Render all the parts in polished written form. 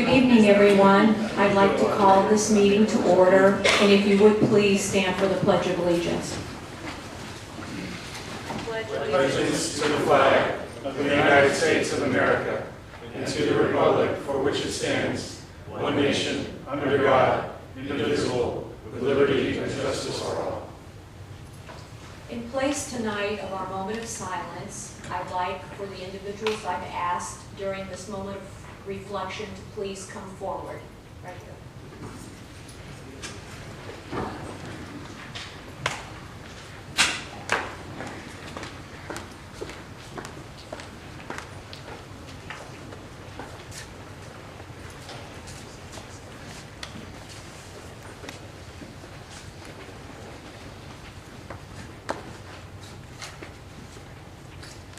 Good evening, everyone. I'd like to call this meeting to order, and if you would please stand for the Pledge of Allegiance. Allegiance to the flag of the United States of America and to the republic for which it stands, one nation, under God, indivisible, with liberty and justice for all. In place tonight of our moment of silence, I'd like for the individuals I've asked during this moment of reflection to please come forward. Right here.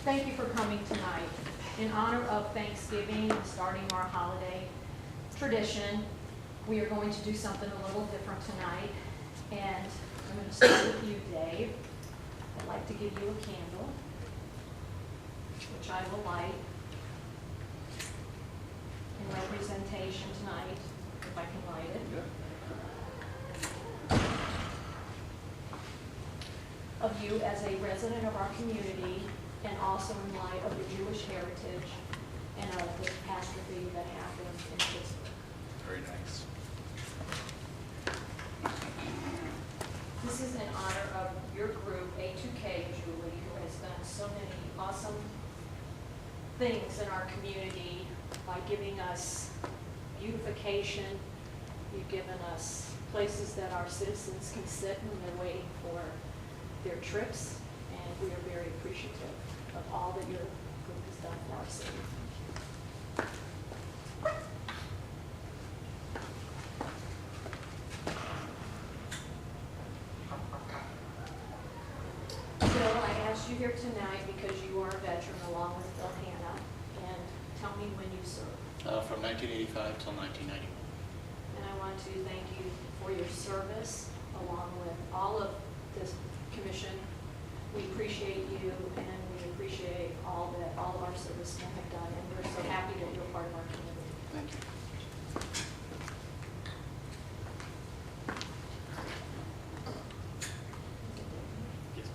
Thank you for coming tonight. In honor of Thanksgiving and starting our holiday tradition, we are going to do something a little different tonight. And I'm going to start with you, Dave. I'd like to give you a candle, which I will light in representation tonight, if I can light it. Of you as a resident of our community, and also in light of the Jewish heritage and of the catastrophe that happened in Pittsburgh. Very nice. This is in honor of your group, A2K, Julie, who has done so many awesome things in our community by giving us beautification. You've given us places that our citizens can sit when they're waiting for their trips, and we are very appreciative of all that your group has done for our city. Bill, I asked you here tonight because you are a veteran along with Bill Hanna, and tell me when you served. From 1985 till 1991. And I want to thank you for your service along with all of this commission. We appreciate you, and we appreciate all that all of our servicemen have done, and we're so happy that you're part of our community. Thank you. Yes.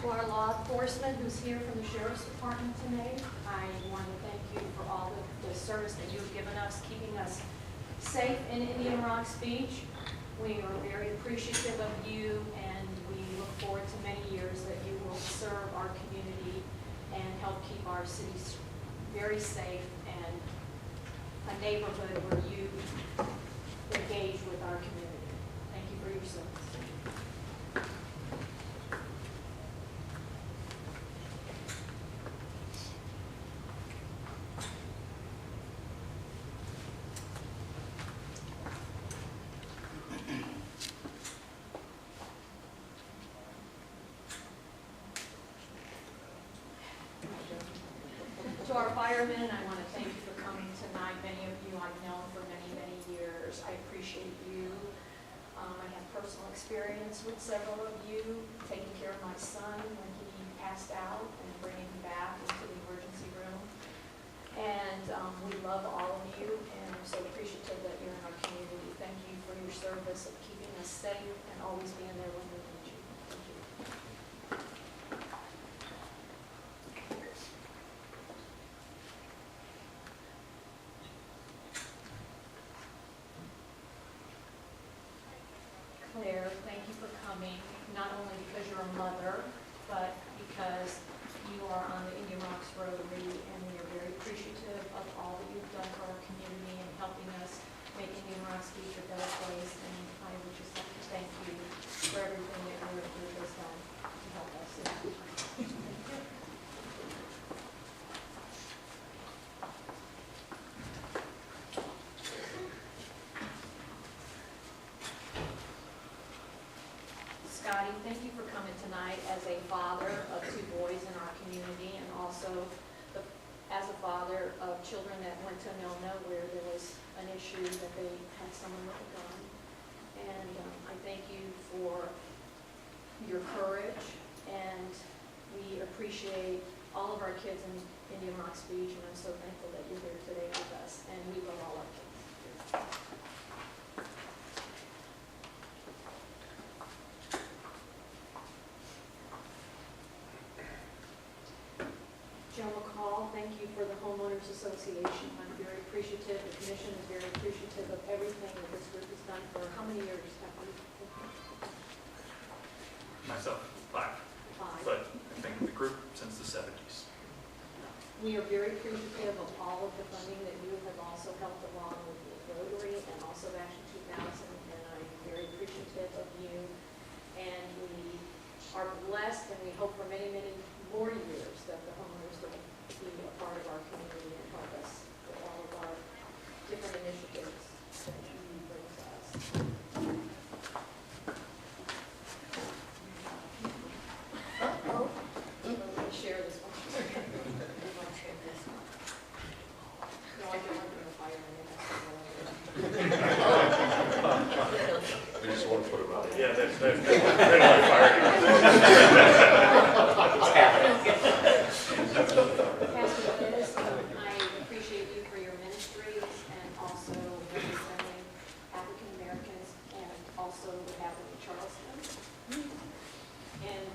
To our law enforcement who's here from the Sheriff's Department tonight, I want to thank you for all the service that you've given us, keeping us safe in Indian Rocks Beach. We are very appreciative of you, and we look forward to many years that you will serve our community and help keep our cities very safe and a neighborhood where you engage with our community. Thank you for your service. To our firemen, I want to thank you for coming tonight. Many of you I've known for many, many years. I appreciate you. I have personal experience with several of you, taking care of my son when he passed out and bringing him back into the emergency room. And we love all of you, and I'm so appreciative that you're in our community. Thank you for your service of keeping us safe and always being there when we need you. Thank you. Claire, thank you for coming, not only because you're a mother, but because you are on the Indian Rocks Rotary, and we are very appreciative of all that you've done for our community and helping us make Indian Rocks Beach a better place. And I would just like to thank you for everything children that went to Nona where there was an issue that they had someone with a gun. And I thank you for your courage, and we appreciate all of our kids in Indian Rocks Beach, and I'm so thankful that you're here today with us, and we love all our kids. Joe McCall, thank you for the Homeowners Association. I'm very appreciative. The commission is very appreciative of everything that this group has done for how many years have we? Myself, 5. 5. But I think the group since the 70s. We are very appreciative of all of the funding that you have also helped along with the Rotary and also Action 2000, and I'm very appreciative of you. And we are blessed, and we hope for many, many more years that the homeowners will be a part of our community and help us with all of our different initiatives that you bring to us. Let me share this one. No, I don't want to fire We just want to put it out. Yeah, that's firing. Pastor Dennis, I appreciate you for your ministries and also representing African Americans and also what happened in Charleston. And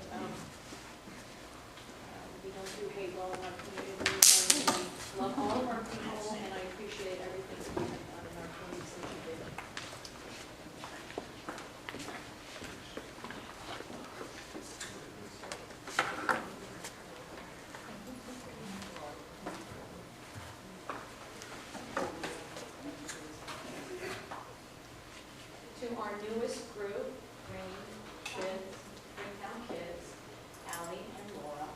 we don't do hate well in our community, and we love all of our people, and I appreciate everything that you have done in our community since you did. To our newest group, Greentown Kids, Allie and Laura,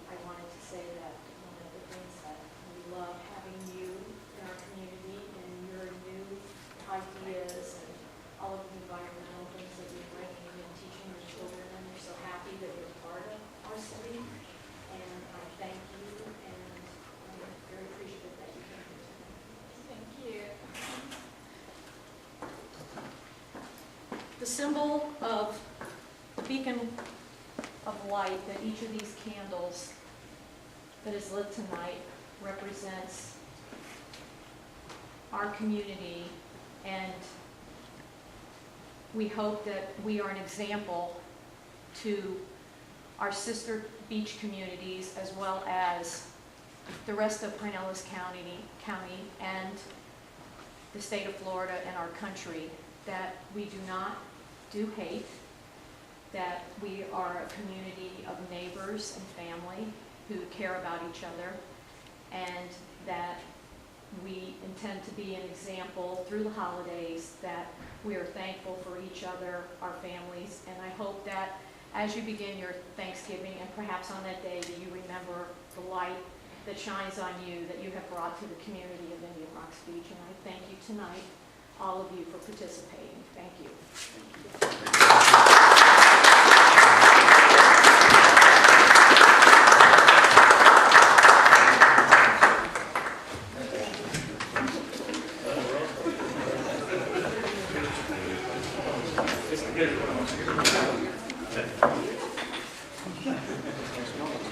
I wanted to say that one of the things that we love having you in our community and your new ideas and all of the environmental things that you're bringing and teaching your children, and we're so happy that you're part of our city. And I thank you, and I'm very appreciative that you came here today. Thank you. The symbol of the beacon of light that each of these candles that is lit tonight represents our community, and we hope that we are an example to our sister beach communities as well as the rest of Pinellas County and the state of Florida and our country, that we do not do hate, that we are a community of neighbors and family who care about each other, and that we intend to be an example through the holidays, that we are thankful for each other, our families, and I hope that as you begin your Thanksgiving, and perhaps on that day, that you remember the light that shines on you, that you have brought to the community of Indian Rocks Beach. And I thank you tonight, all of you, for participating. Thank you.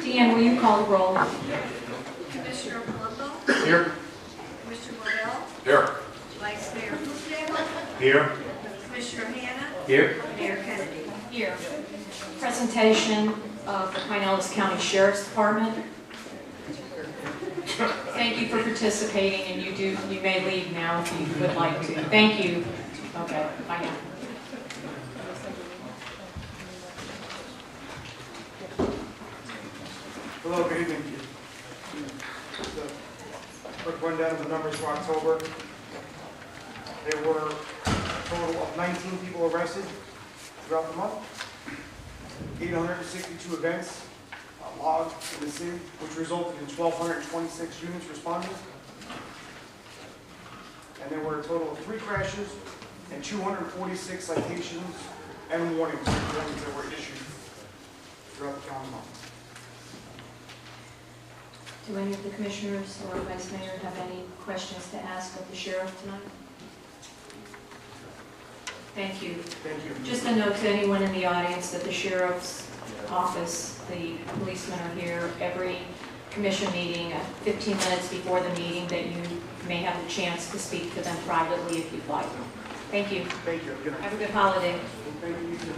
Deanne, will you call the roll? Commissioner Palumbo? Here. Commissioner Waddell? Here. Vice Mayor Fusco? Here. Commissioner Hanna? Here. Mayor Kennedy? Here. Presentation of the Pinellas County Sheriff's Department. Thank you for participating, and you may leave now if you would like to. Thank you. Okay, bye now. Hello, good evening. Just a quick rundown of the numbers for October. There were a total of 19 people arrested throughout the month, 862 events logged in the city, which resulted in 1,226 units responding. And there were a total of 3 crashes and 246 citations and warnings that were issued throughout the calendar month. Do any of the commissioners or vice mayor have any questions to ask of the sheriff tonight? Thank you. Thank you. Just a note to anyone in the audience that the sheriff's office, the policemen are here every commission meeting, 15 minutes before the meeting, that you may have a chance to speak to them privately if you'd like. Thank you. Thank you. Good night. Have a good holiday. Thank you. You too.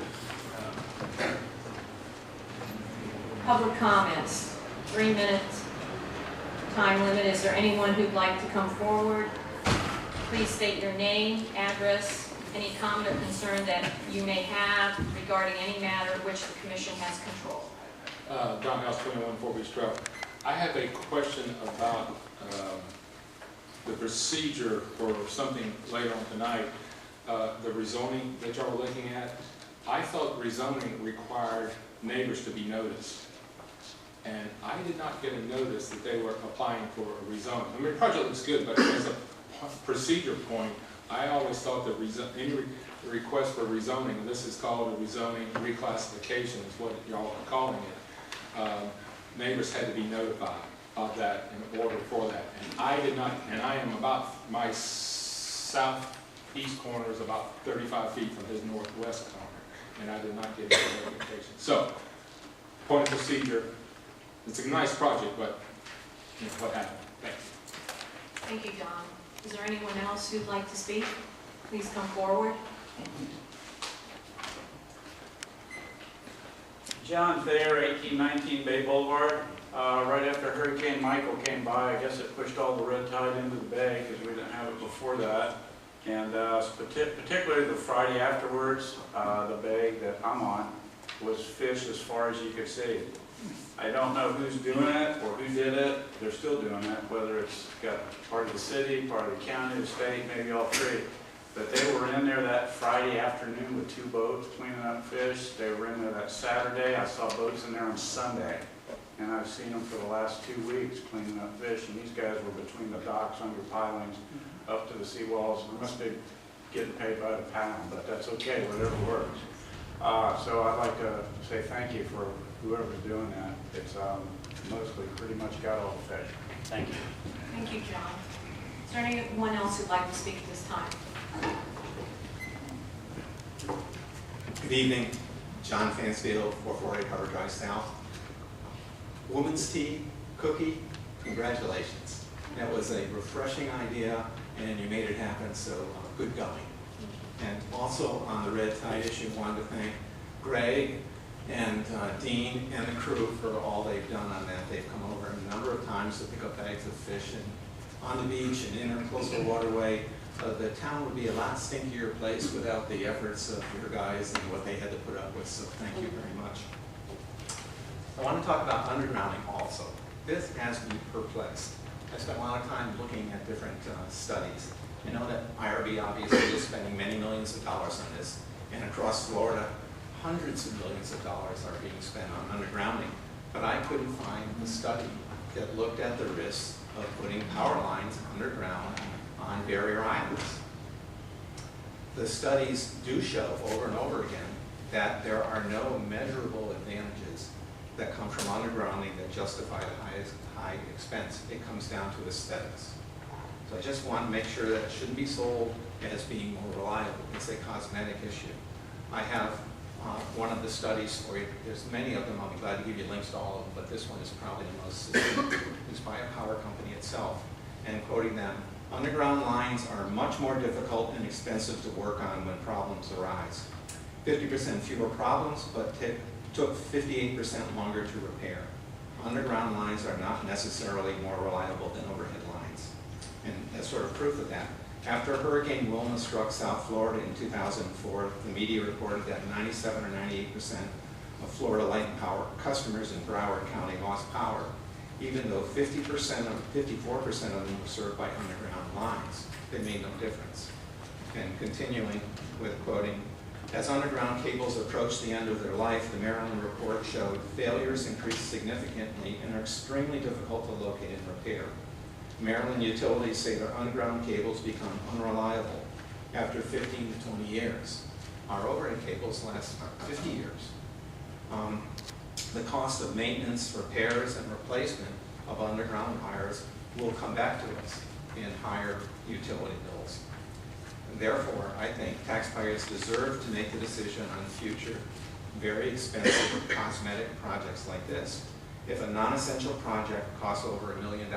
Public comments, 3 minutes time limit. Is there anyone who'd like to come forward? Please state your name, address, any comment or concern that you may have regarding any matter which the commission has control. Don House, 21 Fort Beach Trail. I have a question about the procedure for something later on tonight, the rezoning that y'all were looking at. I thought rezoning required neighbors to be noticed. And I did not get a notice that they were applying for a rezoning. I mean, the project looks good, but as a procedure point, I always thought that any request for rezoning, and this is called a rezoning reclassification, is what y'all are calling it, neighbors had to be notified of that in order for that. And I did not, and I am about, my southeast corner is about 35 feet from his northwest corner, and I did not get any notification. So, point of procedure, it's a nice project, but you know, what happened? Thanks. Thank you, John. Is there anyone else who'd like to speak? Please come forward. John Thayer, 1819 Bay Boulevard. Right after Hurricane Michael came by, I guess it pushed all the red tide into the bay because we didn't have it before that. And particularly the Friday afterwards, the bay that I'm on was fished as far as you could see. I don't know who's doing it or who did it. They're still doing it, whether it's got part of the city, part of the county, the state, maybe all three. But they were in there that Friday afternoon with 2 boats cleaning up fish. They were in there that Saturday. I saw boats in there on Sunday. And I've seen them for the last 2 weeks cleaning up fish. And these guys were between the docks, under pilings, up to the seawalls. They must be getting paid by the pound, but that's okay, whatever works. So I'd like to say thank you for whoever's doing that. It's mostly pretty much got all the fish. Thank you. Thank you, John. Is there anyone else who'd like to speak at this time? Good evening, John Fansfield, 448 Harbor Drive South. Woman's tea, cookie, congratulations. That was a refreshing idea, and you made it happen, so good going. And also on the red tide issue, wanted to thank Greg and Dean and the crew for all they've done on that. They've come over a number of times to pick up bags of fish and on the beach and in our coastal waterway. The town would be a lot stinkier place without the efforts of your guys and what they had to put up with, so thank you very much. I want to talk about undergrounding also. This has me perplexed. I spent a lot of time looking at different studies. I know that IRB obviously is spending many millions of dollars on this, and across Florida, hundreds of millions of dollars are being spent on undergrounding. But I couldn't find a study that looked at the risks of putting power lines underground on barrier islands. The studies do show over and over again that there are no measurable advantages that come from undergrounding that justify the high expense. It comes down to aesthetics. So I just want to make sure that it shouldn't be sold as being more reliable. It's a cosmetic issue. I have one of the studies for you. There's many of them. I'll be glad to give you links to all of them, but this one is probably the most succinct. It's by a power company itself. And quoting them, underground lines are much more difficult and expensive to work on when problems arise. 50% fewer problems, but took 58% longer to repair. Underground lines are not necessarily more reliable than overhead lines. And as sort of proof of that, after Hurricane Wilma struck South Florida in 2004, the media reported that 97 or 98% of Florida Light and Power customers in Broward County lost power, even though 54% of them were served by underground lines. They made no difference. And continuing with quoting, as underground cables approach the end of their life, the Maryland report showed failures increased significantly and are extremely difficult to locate and repair. Maryland utilities say their underground cables become unreliable after 15 to 20 years. Our overhead cables last 50 years. The cost of maintenance, repairs, and replacement of underground wires will come back to us in higher utility bills. Therefore, I think taxpayers deserve to make the decision on future very expensive cosmetic projects like this. If a non-essential project costs over $1 million,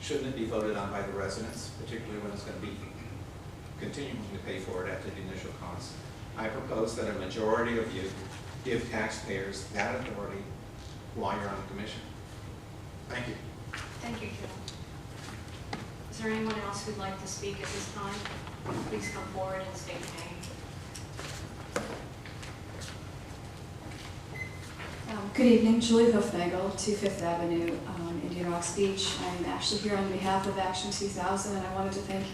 shouldn't it be voted on by the residents, particularly when it's going to be continuing to pay for it after the initial cost? I propose that a majority of you give taxpayers that authority while you're on the commission. Thank you. Thank you, Joe. Is there anyone else who'd like to speak at this time? Please come forward and state your name. Good evening, Julie Hofnagel, 2 Fifth Avenue, Indian Rocks Beach. I'm actually here on behalf of Action 2000, and I wanted to thank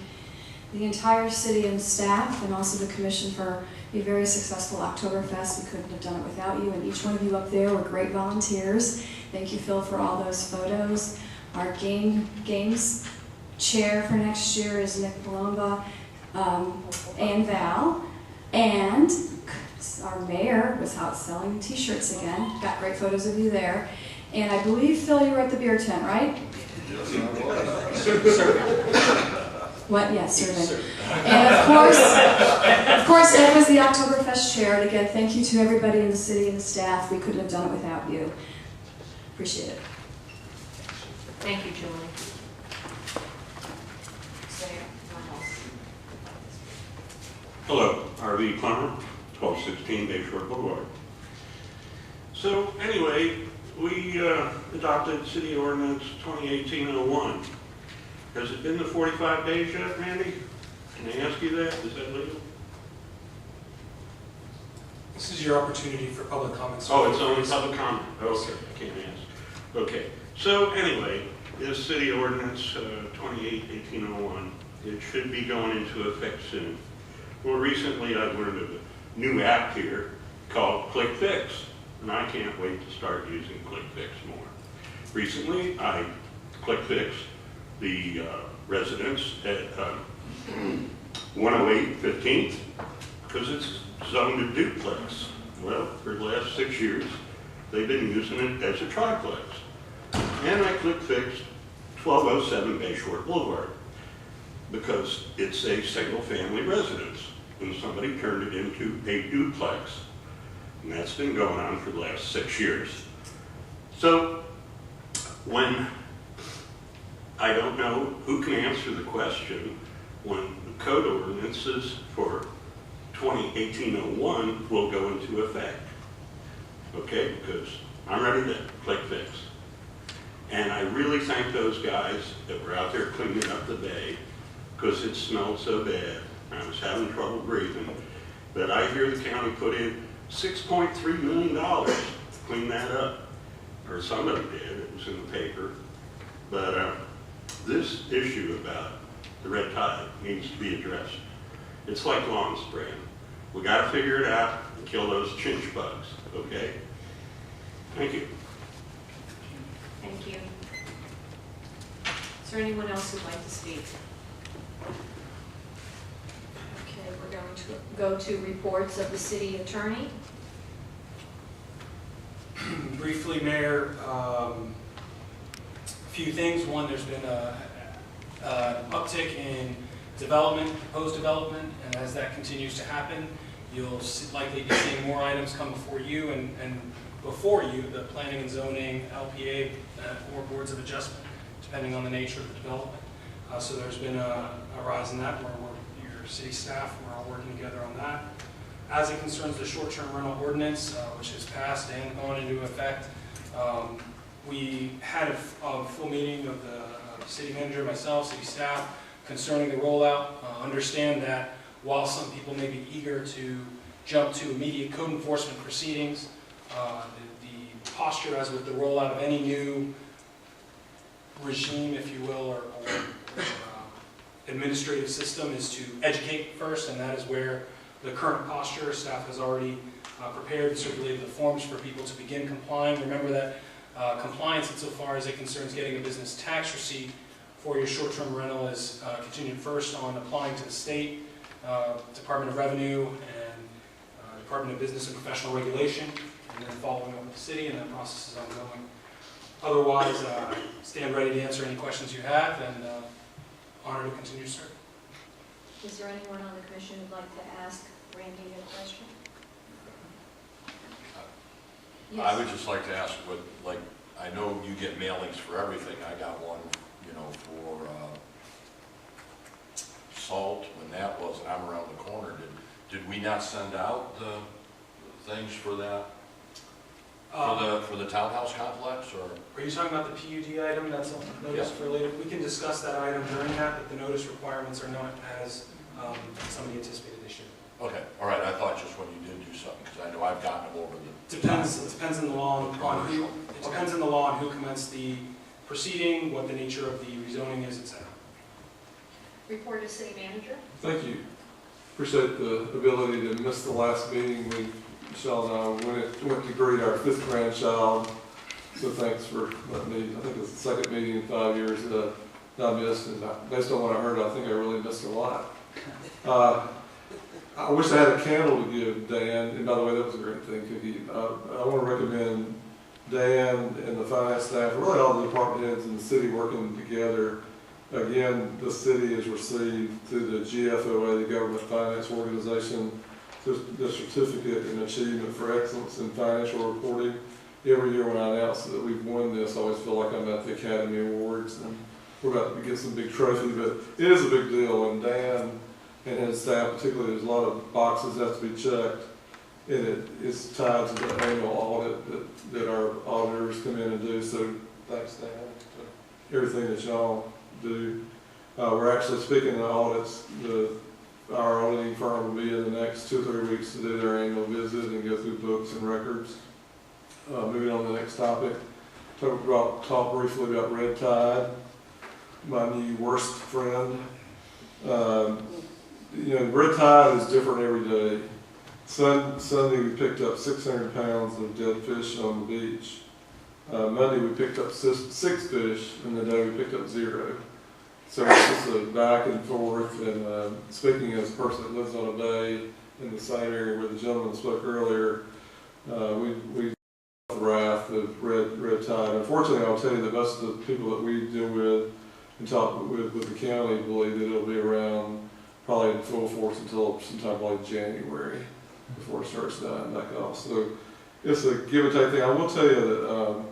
the entire city and staff, and also the commission for a very successful Oktoberfest. We couldn't have done it without you, and each one of you up there were great volunteers. Thank you, Phil, for all those photos. Our games chair for next year is Nick Palomba, and Val, and our mayor was out selling t-shirts again. Got great photos of you there. And I believe, Phil, you were at the beer tent, right? What? Yes, serving. And of course, Ed was the Oktoberfest chair. And again, thank you to everybody in the city and the staff. We couldn't have done it without you. Appreciate it. Thank you, Julie. Is there anyone else? Hello, R.V. Plummer, 1216 Bayshore Boulevard. So anyway, we adopted City Ordinance 2018-01. Has it been the 45 days yet, Randy? Can I ask you that? Is that legal? This is your opportunity for public comments. Oh, it's only public comment. Okay, I can't ask. Okay, so anyway, this City Ordinance 2018-01, it should be going into effect soon. Well, recently I learned of a new app here called ClickFix, and I can't wait to start using ClickFix more. Recently, I ClickFixed the residents at 108 15th because it's zoned a duplex. Well, for the last 6 years, they've been using it as a triplex. And I ClickFixed 1207 Bayshore Boulevard because it's a single-family residence, and somebody turned it into a duplex. And that's been going on for the last 6 years. So, when I don't know who can answer the question when the code ordinances for 2018-01 will go into effect. Okay, because I'm ready to ClickFix. And I really thank those guys that were out there cleaning up the bay because it smelled so bad. I was having trouble breathing. But I hear the county put in $6.3 million to clean that up. Or somebody did, it was in the paper. But this issue about the red tide needs to be addressed. It's like lawn spraying. We got to figure it out and kill those chinch bugs, okay? Thank you. Thank you. Is there anyone else who'd like to speak? Okay, we're going to go to reports of the city attorney. Briefly, Mayor, a few things. One, there's been an uptick in development, proposed development, and as that continues to happen, you'll likely be seeing more items come before you and before you, the planning and zoning, LPA, or boards of adjustment, depending on the nature of the development. So there's been a rise in that where your city staff, we're all working together on that. As it concerns the short-term rental ordinance, which has passed and gone into effect, we had a full meeting of the city manager, myself, city staff, concerning the rollout. Understand that while some people may be eager to jump to immediate code enforcement proceedings, the posture as with the rollout of any new regime, if you will, or administrative system is to educate first, and that is where the current posture, staff has already prepared and circulated the forms for people to begin complying. Remember that compliance insofar as it concerns getting a business tax receipt for your short-term rental is continued first on applying to the state, Department of Revenue, and Department of Business and Professional Regulation, and then following up with the city, and that process is ongoing. Otherwise, I stand ready to answer any questions you have, and honored to continue to serve. Is there anyone on the commission who'd like to ask Randy a question? I would just like to ask what, like, I know you get mailings for everything. I got one, you know, for salt when that was, and I'm around the corner. Did we not send out the things for that? For the townhouse complex, or? Are you talking about the PUD item that's on notice for later? We can discuss that item during that, but the notice requirements are not as somebody anticipated they should. Okay, all right, I thought just when you did do something, because I know I've gotten them over the. It depends on the law on who, it depends on the law on who commenced the proceeding, what the nature of the rezoning is, etc. Report to city manager. Thank you. Appreciate the ability to miss the last meeting. Michelle and I went to greet our 5th grandchild. So thanks for letting me, I think it's the 2nd meeting in 5 years that I missed. And based on what I heard, I think I really missed a lot. I wish I had a candle to give Dan. And by the way, that was a great thing, Cookie. I want to recommend Dan and the finance staff, really all the department heads in the city working together. Again, the city has received through the GFOA, the Government Finance Organization, the Certificate in Achievement for Excellence in Financial Reporting. Every year when I announce that we've won this, I always feel like I'm at the Academy Awards, and we're about to get some big trophy, but it is a big deal, and Dan and his staff particularly, there's a lot of boxes that have to be checked, and it's tied to the annual audit that our auditors come in and do, so thanks, Dan, for everything that y'all do. We're actually, speaking of audits, our auditing firm will be in the next 2 or 3 weeks to do their annual visit and go through books and records. Moving on to the next topic, talk briefly about Red Tide, my new worst friend. You know, Red Tide is different every day. Sunday we picked up 600 pounds of dead fish on the beach. Monday we picked up 6 fish, and the day we picked up 0. So it's just a back and forth, and speaking as a person that lives on a bay in the same area where the gentleman spoke earlier, we the wrath of red tide. Unfortunately, I'll tell you that most of the people that we deal with and talk with the county believe that it'll be around probably in full force until sometime like January before it starts dying back off. So it's a give and take thing. I will tell you that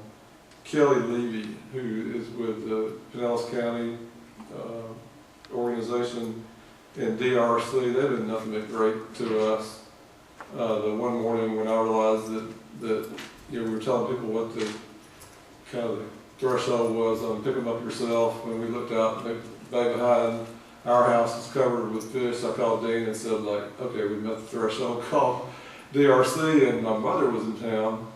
Kelly Levy, who is with the Pinellas County organization and DRC, they've been nothing but great to us. The one morning when I realized that you know, we were telling people what the kind of the threshold was on picking them up yourself, when we looked out, back behind our house was covered with fish, I called Dean and said, like, okay, we met the threshold, called DRC, and my mother was in town,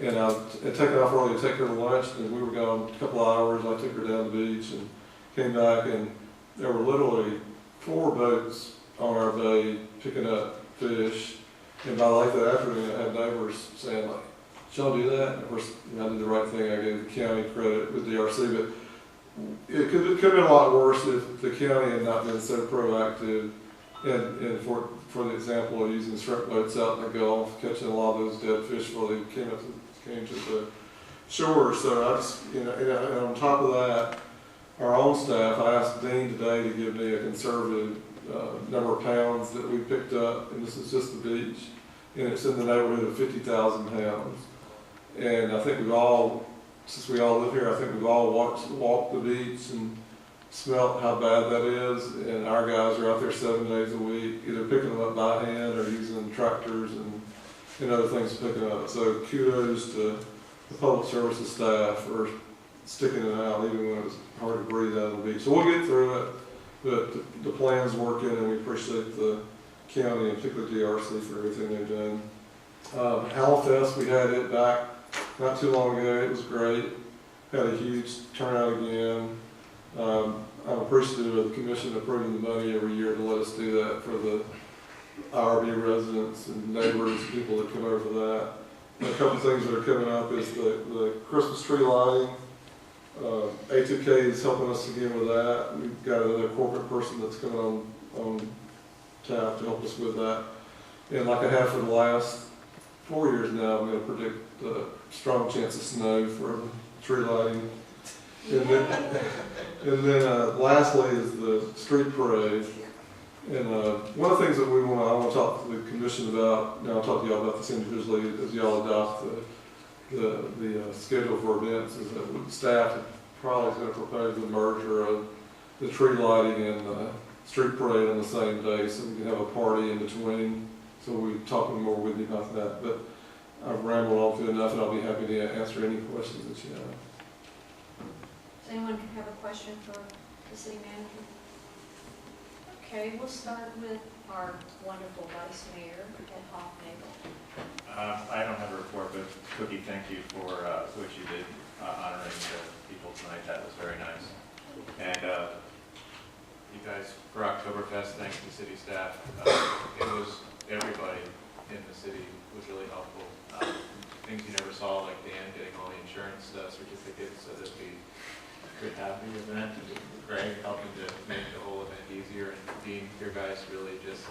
and I had taken off early to take her to lunch, and we were gone a couple of hours. I took her down the beach and came back, and there were literally 4 boats on our bay picking up fish, and by late that afternoon, I had neighbors saying, like, "Did y'all do that?" And of course, I did the right thing. I gave the county credit with DRC, but it could have been a lot worse if the county had not been so proactive. And for the example of using shrimp boats out in the Gulf, catching a lot of those dead fish before they came to the shore. So I just, you know, and on top of that, our own staff, I asked Dean today to give me a conservative number of pounds that we picked up, and this is just the beach, and it's in the neighborhood of 50,000 pounds. And I think we've all, since we all live here, I think we've all walked the beach and smelt how bad that is, and our guys are out there 7 days a week, either picking them up by hand or using tractors and other things to pick them up. So kudos to the public services staff for sticking it out even when it was hard to breathe out on the beach. So we'll get through it, but the plan's working, and we appreciate the county and particularly DRC for everything they've done. Hallfest, we had it back not too long ago. It was great. Had a huge turnout again. I'm appreciative of the commission approving the money every year to let us do that for the IRB residents and neighbors, people that come over for that. And a couple of things that are coming up is the Christmas tree lighting. A2K is helping us again with that. We've got another corporate person that's coming on tap to help us with that. And like I have for the last 4 years now, I'm going to predict a strong chance of snow for tree lighting. And then lastly is the street parade. And one of the things that I want to talk to the commission about, and I'll talk to y'all about this individually as y'all adopt the schedule for events, is that staff probably is going to propose the merger of the tree lighting and the street parade on the same day, so we can have a party in between. So we'll be talking more with you about that. But I've rambled on through enough, and I'll be happy to answer any questions that you have. Does anyone have a question for the city manager? Okay, we'll start with our wonderful Vice Mayor, Ed Hoffnagel. I don't have a report, but Cookie, thank you for what you did honoring the people tonight. That was very nice. And you guys, for Oktoberfest, thanks to city staff. It was everybody in the city was really helpful. Things you never saw, like Dan getting all the insurance certificates so that we could have the event, and Greg helping to make the whole event easier, and Dean, your guys really just,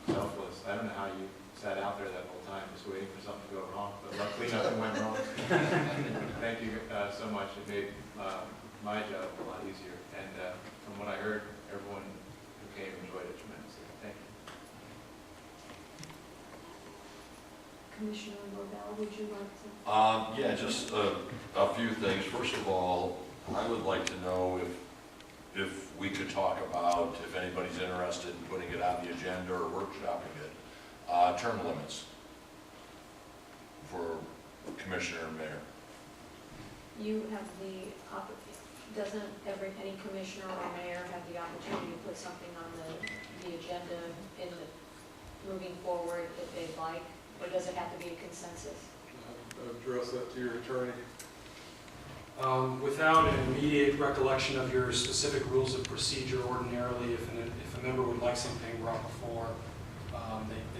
selfless. I don't know how you sat out there that whole time just waiting for something to go wrong, but luckily nothing went wrong. Thank you so much. It made my job a lot easier, and from what I heard, everyone who came enjoyed it tremendously. Thank you. Commissioner Robel, would you like to? Yeah, just a few things. First of all, I would like to know if we could talk about, if anybody's interested in putting it on the agenda or workshopping it, term limits for commissioner and mayor. You have doesn't any commissioner or mayor have the opportunity to put something on the agenda moving forward if they'd like? Or does it have to be a consensus? Address that to your attorney. Without an immediate recollection of your specific rules of procedure, ordinarily, if a member would like something brought before,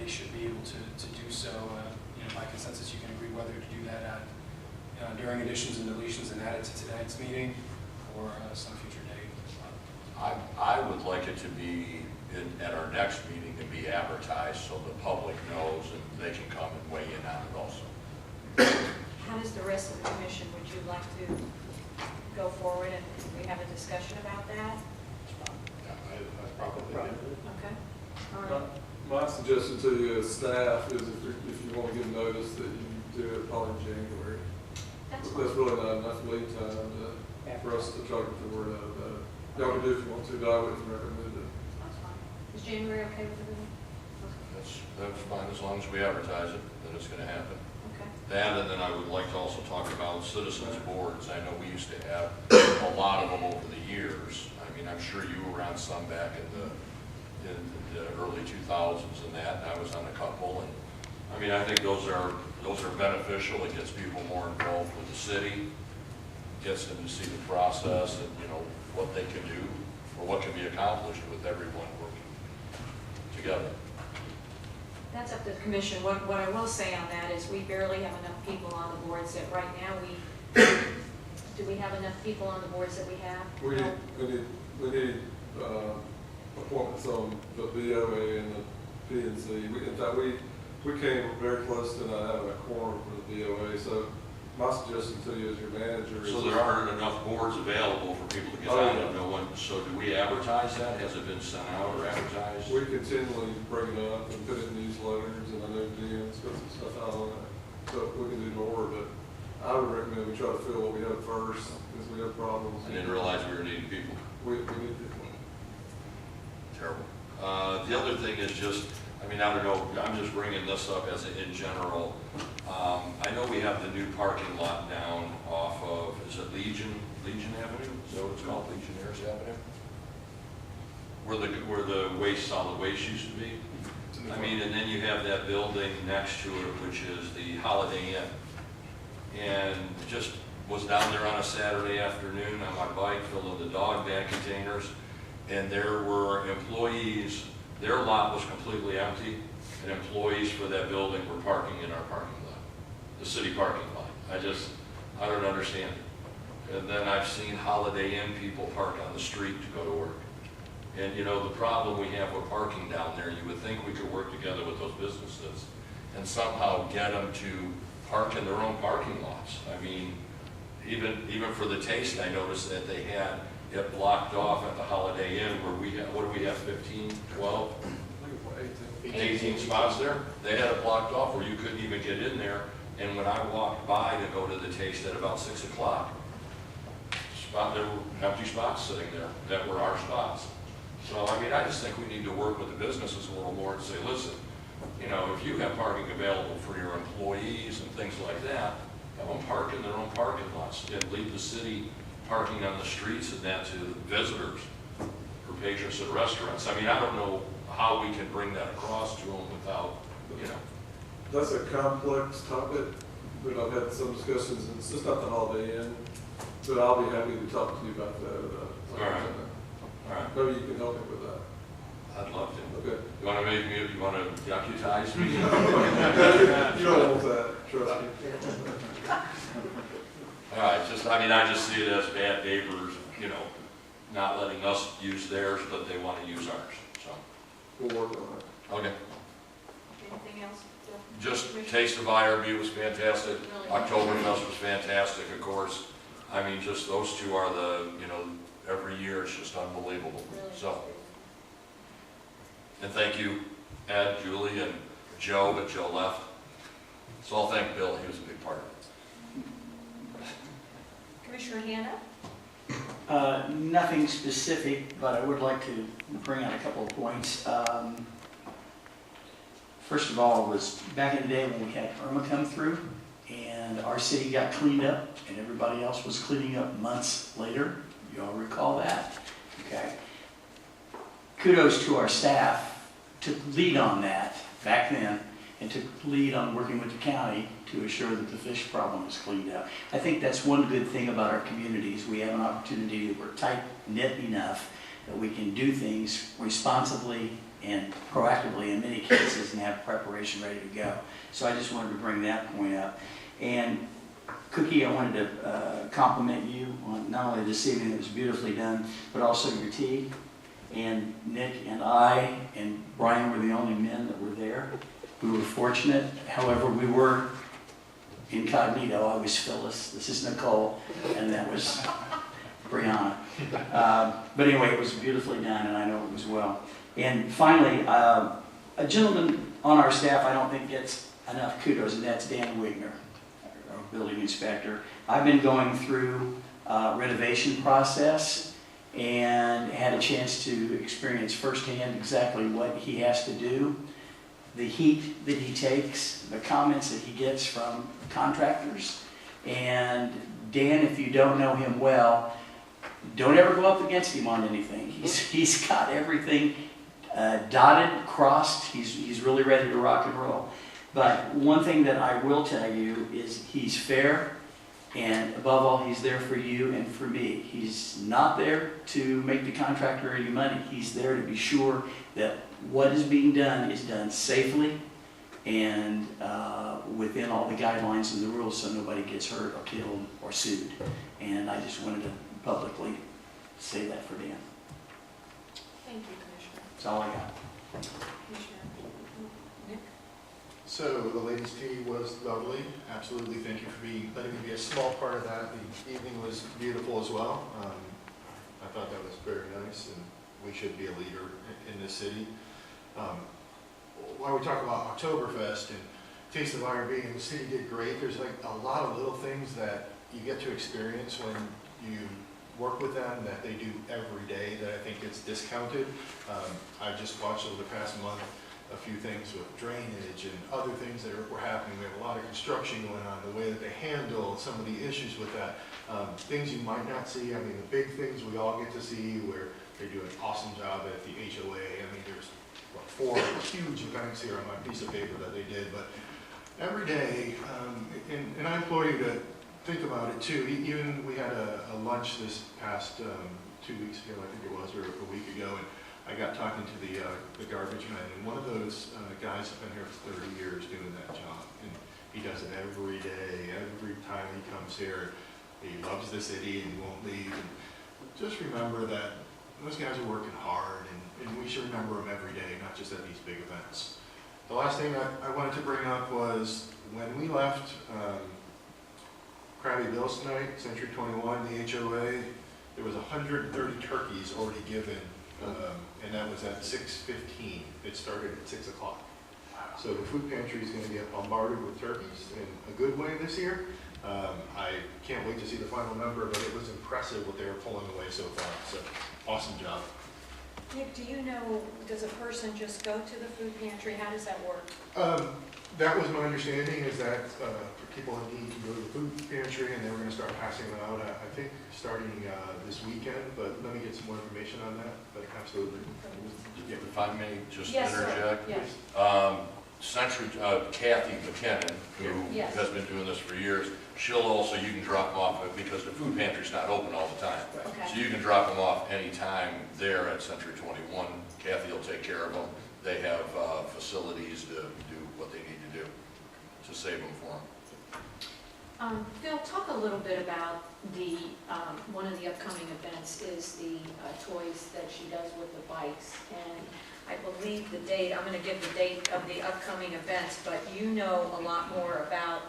they should be able to do so. By consensus, you can agree whether to do that during additions and deletions and add it to tonight's meeting or some future date. I would like it to be at our next meeting to be advertised so the public knows and they can come and weigh in on it also. How does the rest of the commission, would you like to go forward and we have a discussion about that? I probably do. Okay, all right. My suggestion to you as staff is if you want to give notice that you do it probably in January. That's That's really not enough lead time for us to try to get the word out about it. Y'all can do if you want to, but I wouldn't recommend it. That's fine. Is January okay with everyone? That's fine, as long as we advertise it, then it's going to happen. Okay. That, and then I would like to also talk about citizens boards. I know we used to have a lot of them over the years. I mean, I'm sure you were on some back in the early 2000s and that, and I was on a couple. And I mean, I think those are beneficial. It gets people more involved with the city, gets them to see the process and, what they can do or what can be accomplished with everyone working together. That's up to the commission. What I will say on that is we barely have enough people on the boards that right now do we have enough people on the boards that we have? We need appointments on the BOA and the PNC. In fact, we came very close to not having a quorum for the BOA, so my suggestion to you as your manager is... So there aren't enough boards available for people to get on it. No one. So do we advertise that? Has it been sent out or advertised? We continually bring it up and put it in newsletters, and I know Dean's put some stuff out on that. So we can do more, but I would recommend we try to fill what we have first, because we have problems. I didn't realize we were needing people. We need people. Terrible. The other thing is just, I don't know, I'm just bringing this up as in general. I know we have the new parking lot down off of, is it Legion Avenue? Is that what it's called, Legionnaires Avenue? Where the solid waste used to be? And then you have that building next to it, which is the Holiday Inn. And just was down there on a Saturday afternoon on my bike, filling the dog bag containers, and there were employees, their lot was completely empty, and employees for that building were parking in our parking lot, the city parking lot. I don't understand it. And then I've seen Holiday Inn people park on the street to go to work. And the problem we have with parking down there, you would think we could work together with those businesses and somehow get them to park in their own parking lots. I mean, even for the taste, I noticed that they had it blocked off at the Holiday Inn where we have, what do we have, 15, 12? 18 spots there. They had it blocked off where you couldn't even get in there. And when I walked by to go to the taste at about 6 o'clock, there were empty spots sitting there that were our spots. So, I mean, I just think we need to work with the businesses a little more and say, listen, you know, if you have parking available for your employees and things like that, have them park in their own parking lots and leave the city parking on the streets and that to visitors or patrons at restaurants. I mean, I don't know how we can bring that across to them without, you know. That's a complex topic, but I've had some discussions, and it's just not the Holiday Inn, but I'll be happy to talk to you about that. All right. All right. Maybe you can help me with that. I'd love to. Okay. You want to make me, you want to deputize me? You don't want that, trust me. All right, just, I mean, I just see it as bad neighbors, you know, not letting us use theirs, but they want to use ours, so. We'll work on that. Okay. Anything else? Just Taste of IRB was fantastic. Oktoberfest was fantastic, of course. I mean, just those two are the, you know, every year it's just unbelievable. So, and thank you, Ed, Julie, and Joe, but Joe left. So I'll thank Bill, he was a big part of it. Commissioner Hanna? Nothing specific, but I would like to bring out a couple of points. First of all, was back in the day when we had Irma come through and our city got cleaned up and everybody else was cleaning up months later. You all recall that? Okay. Kudos to our staff, took lead on that back then and took lead on working with the county to assure that the fish problem is cleaned up. I think that's one good thing about our communities. We have an opportunity that we're tight-knit enough that we can do things responsibly and proactively in many cases and have preparation ready to go. So I just wanted to bring that point up. And Cookie, I wanted to compliment you on not only this evening, it was beautifully done, but also your tea. And Nick and I and Brian were the only men that were there. We were fortunate. However, we were incognito. I was Phyllis, this is Nicole, and that was Brianna. But anyway, it was beautifully done, and I know it was well. And finally, a gentleman on our staff I don't think gets enough kudos, and that's Dan Wigner, our building inspector. I've been going through renovation process and had a chance to experience firsthand exactly what he has to do, the heat that he takes, the comments that he gets from contractors. And Dan, if you don't know him well, don't ever go up against him on anything. He's got everything dotted, crossed. He's really ready to rock and roll. But one thing that I will tell you is he's fair, and above all, he's there for you and for me. He's not there to make the contractor any money. He's there to be sure that what is being done is done safely and within all the guidelines and the rules so nobody gets hurt or killed or sued. And I just wanted to publicly say that for Dan. Thank you, Commissioner. That's all I got. Commissioner Nick? So the ladies' tea was lovely. Absolutely, thank you for letting me be a small part of that. The evening was beautiful as well. I thought that was very nice, and we should be a leader in this city. While we talk about Oktoberfest and Taste of IRB, and the city did great, there's like a lot of little things that you get to experience when you work with them that they do every day that I think gets discounted. I've just watched over the past month a few things with drainage and other things that were happening. We have a lot of construction going on, the way that they handle some of the issues with that. Things you might not see, I mean the big things we all get to see where they do an awesome job at the HOA. I mean there's what, 4 huge events here on my piece of paper that they did, but every day, and I implore you to think about it too. Even we had a lunch this past 2 weeks ago, I think it was, or a week ago, and I got talking to the garbage man, and one of those guys has been here for 30 years doing that job, and he does it every day, every time he comes here. He loves the city and he won't leave. And just remember that those guys are working hard, and we should remember them every day, not just at these big events. The last thing I wanted to bring up was when we left Krabby Bill's tonight, Century 21, the HOA, there was 130 turkeys already given, and that was at 6:15. It started at 6 o'clock. So the food pantry is going to get bombarded with turkeys in a good way this year. I can't wait to see the final number, but it was impressive what they were pulling away so far. So awesome job. Nick, do you know, does a person just go to the food pantry? How does that work? That was my understanding, is that for people in need to go to the food pantry, and they were going to start passing them out, I think, starting this weekend, but let me get some more information on that, but absolutely. If I may just Yes, sir. interject. Yes. Century, Kathy McKinnon, who Yes. has been doing this for years, she'll also, you can drop them off, because the food pantry's not open all the time. Okay. So you can drop them off anytime there at Century 21. Kathy will take care of them. They have facilities to do what they need to do to save them for them. Phil, talk a little bit about the, one of the upcoming events is the toys that she does with the bikes. And I believe the date, I'm going to give the date of the upcoming events, but you know a lot more about.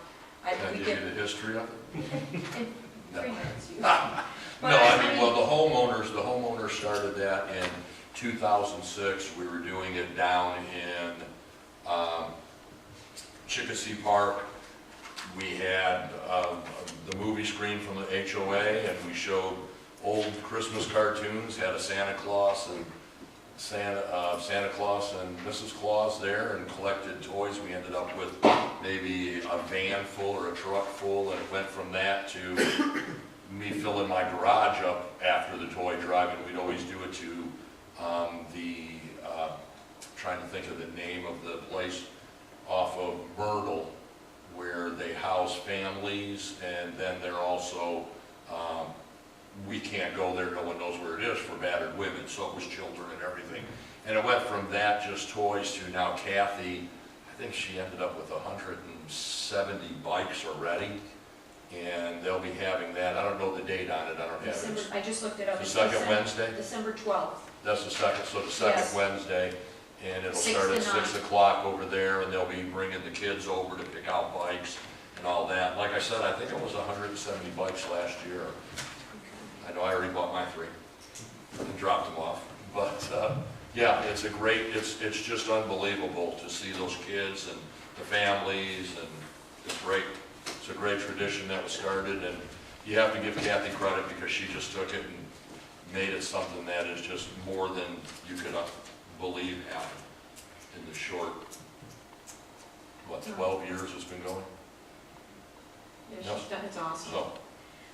Can I give you the history of it? In 3 minutes. No, I mean, well, the homeowners started that in 2006. We were doing it down in Chickasee Park. We had the movie screen from the HOA, and we showed old Christmas cartoons, had a Santa Claus and Santa Claus and Mrs. Claus there, and collected toys. We ended up with maybe a van full or a truck full, and it went from that to me filling my garage up after the toy drive, and we'd always do it to trying to think of the name of the place off of Myrtle, where they house families, and then they're also, we can't go there, no one knows where it is, for battered women, so it was children and everything. And it went from that, just toys, to now Kathy, I think she ended up with 170 bikes already, and they'll be having that. I don't know the date on it, I don't have December, it. I just looked it up. The It's second December- Wednesday? December 12th. That's the second, so the second Yes. Wednesday, and it'll 6 start to at 6 9. o'clock over there, and they'll be bringing the kids over to pick out bikes and all that. Like I said, I think it was 170 bikes last year. I know I already bought my 3 and dropped them off, but yeah, it's a great, it's just unbelievable to see those kids and the families, and it's great. It's a great tradition that was started, and you have to give Kathy credit, because she just took it and made it something that is just more than you could believe happened in the short, 12 years it's been going? Yeah, Yes. she's done, it's awesome. So,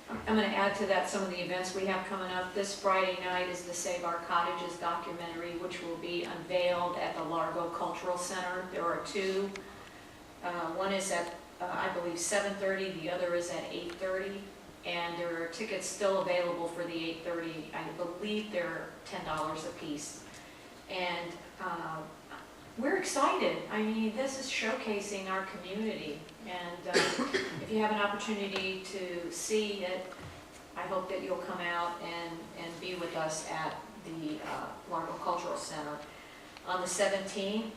I'm going to add to that some of the events we have coming up. This Friday night is the Save Our Cottages documentary, which will be unveiled at the Largo Cultural Center. There are 2. One is at, I believe, 7:30, the other is at 8:30. And there are tickets still available for the 8:30. I believe they're $10 a piece. And we're excited. I mean, this is showcasing our community. And if you have an opportunity to see it, I hope that you'll come out and be with us at the Largo Cultural Center. On the 17th,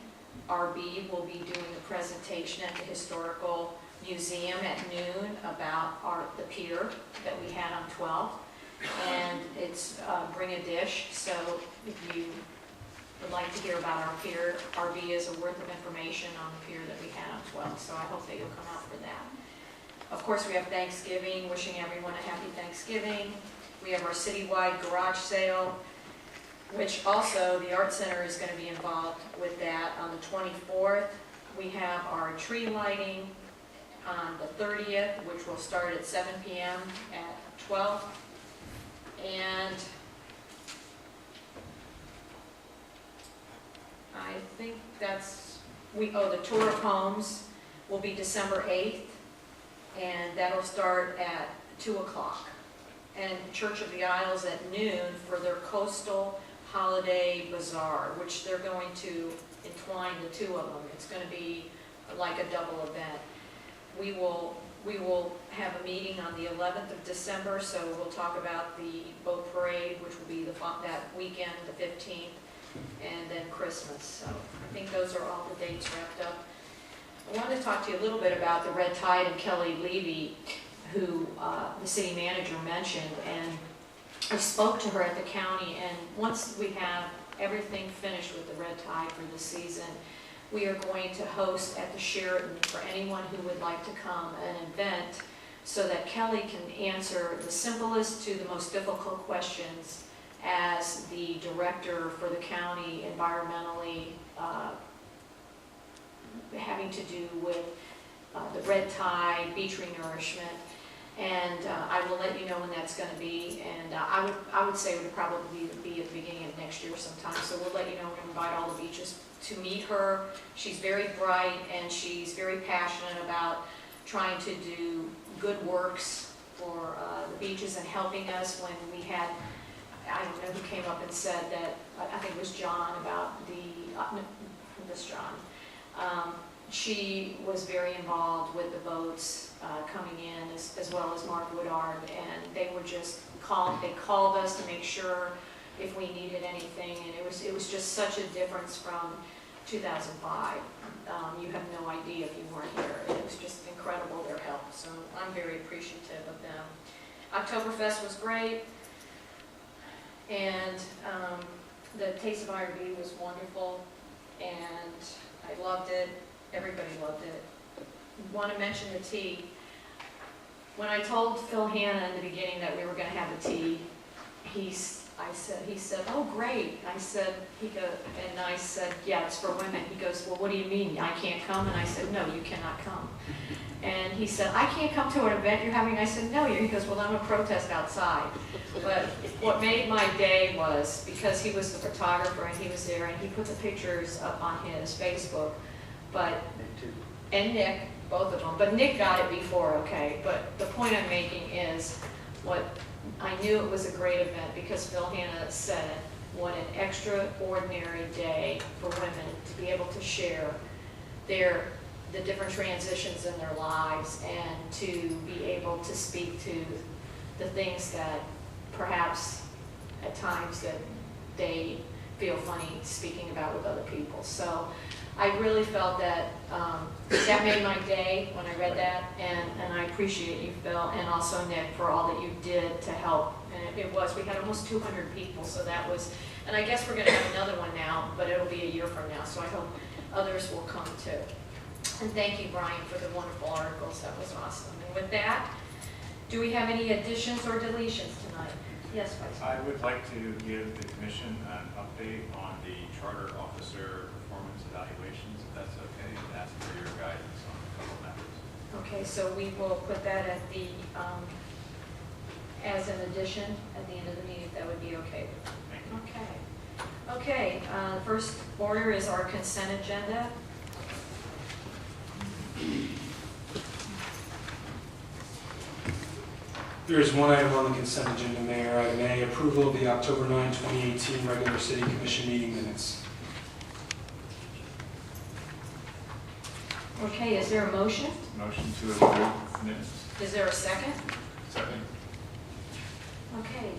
RB will be doing a presentation at the Historical Museum at noon about the pier that we had on 12th. And it's Bring a Dish, so if you would like to hear about our pier, RB is a worth of information on the pier that we had on 12th, so I hope that you'll come out for that. Of course, we have Thanksgiving, wishing everyone a happy Thanksgiving. We have our citywide garage sale, which also the Art Center is going to be involved with that. On the 24th, we have our tree lighting. On the 30th, which will start at 7 p.m. at 12. And I think that's, the tour of homes will be December 8th, and that'll start at 2 o'clock. And Church of the Isles at noon for their Coastal Holiday Bazaar, which they're going to entwine the 2 of them. It's going to be like a double event. We will have a meeting on the 11th of December, so we'll talk about the boat parade, which will be that weekend, the 15th. and then Christmas. So I think those are all the dates wrapped up. I wanted to talk to you a little bit about the Red Tide and Kelly Levy, who the city manager mentioned, and I spoke to her at the county, and once we have everything finished with the Red Tide for the season, we are going to host at the Sheraton for anyone who would like to come an event so that Kelly can answer the simplest to the most difficult questions as the director for the county environmentally, having to do with the Red Tide, beach renourishment. And I will let you know when that's going to be. And I would say it would probably be at the beginning of next year sometime. So we'll let you know and invite all the beaches to meet her. She's very bright and she's very passionate about trying to do good works for the beaches and helping us when we had, I don't know who came up and said that, I think it was John, about the, this John. She was very involved with the boats coming in, as well as Mark Woodard, and they were just they called us to make sure if we needed anything, and it was just such a difference from 2005. You have no idea if you weren't here. It was just incredible, their help, so I'm very appreciative of them. Oktoberfest was great, and the Taste of IRB was wonderful, and I loved it. Everybody loved it. Want to mention the tea. When I told Phil Hanna in the beginning that we were going to have the tea, he said, "Oh, great." I said, I said, "Yeah, it's for women." He goes, "Well, what do you mean? I can't come?" And I said, "No, you cannot come." And he said, "I can't come to an event you're having." I said, "No, he goes, "Well, I'm going to protest outside." But what made my day was because he was the photographer and he was there and he put the pictures up on his Facebook. But, and Nick, both of them, but Nick got it before, okay? But the point I'm making is I knew it was a great event because Phil Hanna said what an extraordinary day for women to be able to share the different transitions in their lives and to be able to speak to the things that perhaps at times that they feel funny speaking about with other people. So I really felt that that made my day when I read that, and I appreciate you, Phil, and also Nick, for all that you did to help. And we had almost 200 people, so that was, and I guess we're going to have another one now, but it'll be a year from now, so I hope others will come too. And thank you, Brian, for the wonderful articles. That was awesome. And with that, do we have any additions or deletions tonight? Yes, Vice. I would like to give the commission an update on the charter officer performance evaluations, if that's okay, and ask for your guidance on a couple matters. Okay, so we will put that at the, as an addition at the end of the meeting, if that would be okay. Thank you. Okay. Okay, the first order is our consent agenda. There is one item on the consent agenda, Mayor. Item A, approval of the October 9, 2018 regular City Commission meeting minutes. Okay, is there a motion? Motion to approve minutes. Is there a second? Second. Okay,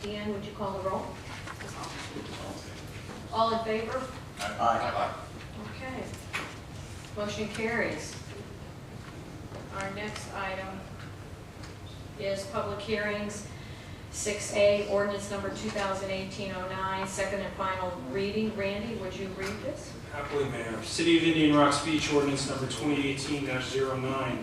Deanne, would you call the roll? All in favor? Aye. Okay. Motion carries. Our next item is public hearings. 6A, ordinance number 2018-09, second and final reading. Randy, would you read this? Happily, Mayor. City of Indian Rocks Beach ordinance number 2018-09.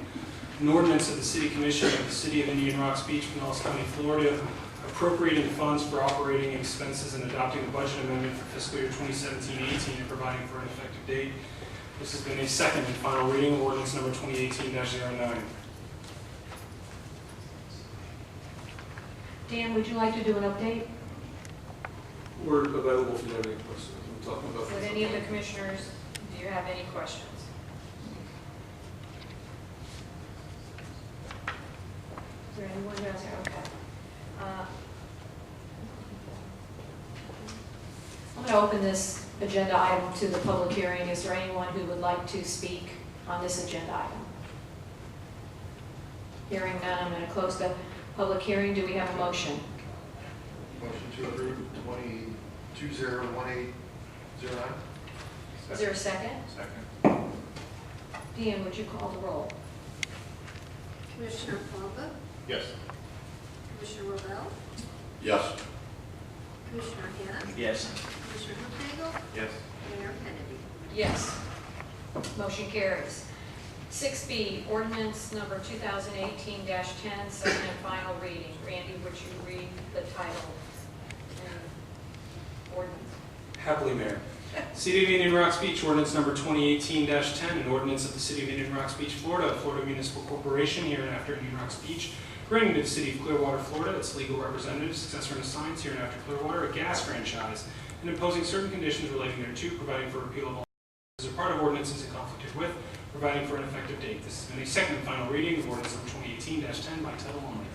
An ordinance of the City Commission of the City of Indian Rocks Beach, Pinellas County, Florida, appropriating funds for operating expenses and adopting a budget amendment for fiscal year 2017-18 and providing for an effective date. This has been a second and final reading of ordinance number 2018-09. Dan, would you like to do an update? We're available if you have any questions. We're talking about Would any of the commissioners, do you have any questions? Is there anyone who has, okay. I'm going to open this agenda item to the public hearing. Is there anyone who would like to speak on this agenda item? Hearing none, I'm going to close the public hearing. Do we have a motion? Motion to approve 2020-18 09. Is there a second? Second. Deanne, would you call the roll? Commissioner Palumbo? Yes. Commissioner Rovell? Yes. Commissioner Hannah? Yes. Commissioner Hufnagel? Yes. Mayor Kennedy? Yes. Motion carries. 6B, ordinance number 2018-10, second and final reading. Randy, would you read the title and ordinance? Happily, Mayor. City of Indian Rocks Beach, ordinance number 2018-10, an ordinance of the City of Indian Rocks Beach, Florida, Florida Municipal Corporation, hereinafter Indian Rocks Beach, granting to the City of Clearwater, Florida, its legal representative, successor and assigns hereinafter Clearwater, a gas franchise, and imposing certain conditions relating thereto, providing for repeal of all as a part of ordinances it conflicted with, providing for an effective date. This has been a second and final reading of ordinance number 2018-10 by title only.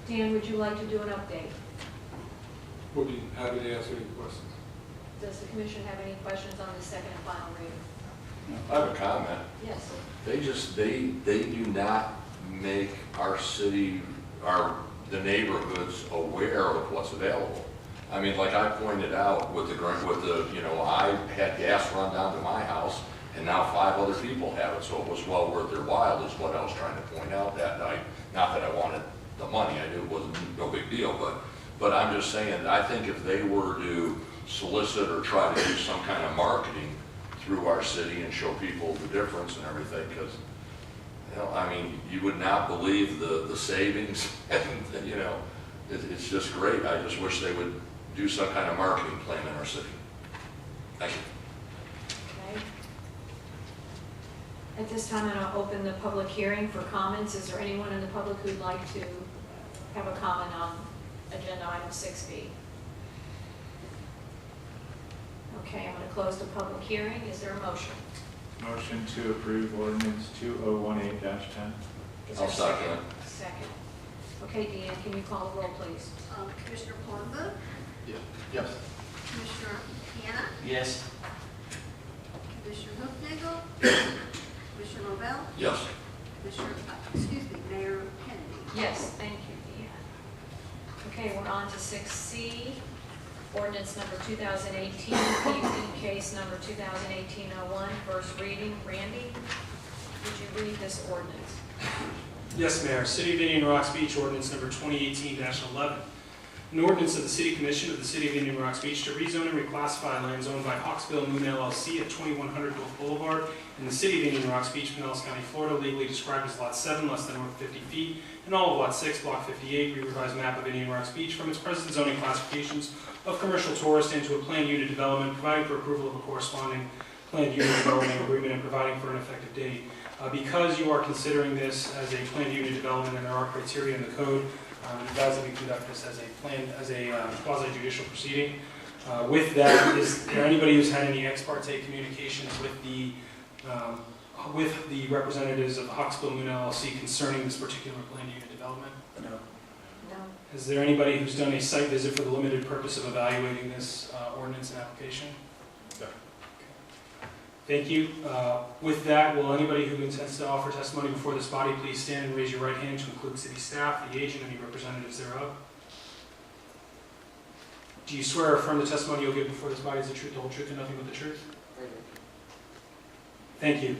Dan, would you like to do an update? We'll be happy to answer any questions. Does the commission have any questions on the second and final reading? I have a comment. Yes. They do not make our city, the neighborhoods aware of what's available. I mean, like I pointed out with I had gas run down to my house, and now 5 other people have it, so it was well worth their while, is what I was trying to point out that night. Not that I wanted the money, I knew it wasn't no big deal, but I'm just saying, I think if they were to solicit or try to do some kind of marketing through our city and show people the difference and everything, because, I mean, you would not believe the savings, and, it's just great. I just wish they would do some kind of marketing plan in our city. Thank you. Okay. At this time, I'm going to open the public hearing for comments. Is there anyone in the public who'd like to have a comment on agenda item 6B? Okay, I'm going to close the public hearing. Is there a motion? Motion to approve ordinance 2018-10. Is there I'll a second it. Second. Okay, Deanne, can you call the roll, please? Commissioner Palumbo? Yes. Commissioner Hannah? Yes. Commissioner Hufnagel? Commissioner Rovell? Yes. Commissioner, Mayor Kennedy? Yes, thank you, Deanne. Okay, we're on to 6C, ordinance number 2018, PUD case number 2018-01, first reading. Randy, would you read this ordinance? Yes, Mayor. City of Indian Rocks Beach, ordinance number 2018-11. An ordinance of the City Commission of the City of Indian Rocks Beach to rezone and reclassify lands owned by Hawksbill Moon LLC at 2100 Gulf Boulevard in the City of Indian Rocks Beach, Pinellas County, Florida, legally described as Lot 7, less than or 50 feet, and all of Lot 6, Block 58, re-revised map of Indian Rocks Beach from its present zoning classifications of commercial tourist into a planned unit development, providing for approval of a corresponding planned unit development agreement and providing for an effective date. Because you are considering this as a planned unit development and there are criteria in the code, I'm advised that we conduct this as a quasi-judicial proceeding. With that, is there anybody who's had any ex parte communications with the representatives of Hawksbill Moon LLC concerning this particular planned unit development? No. No. Is there anybody who's done a site visit for the limited purpose of evaluating this ordinance and application? No. Thank you. With that, will anybody who intends to offer testimony before this body please stand and raise your right hand to include city staff, the agent, and any representatives thereof? Do you swear or affirm the testimony you'll give before this body is the truth, the whole truth, and nothing but the truth? Thank you.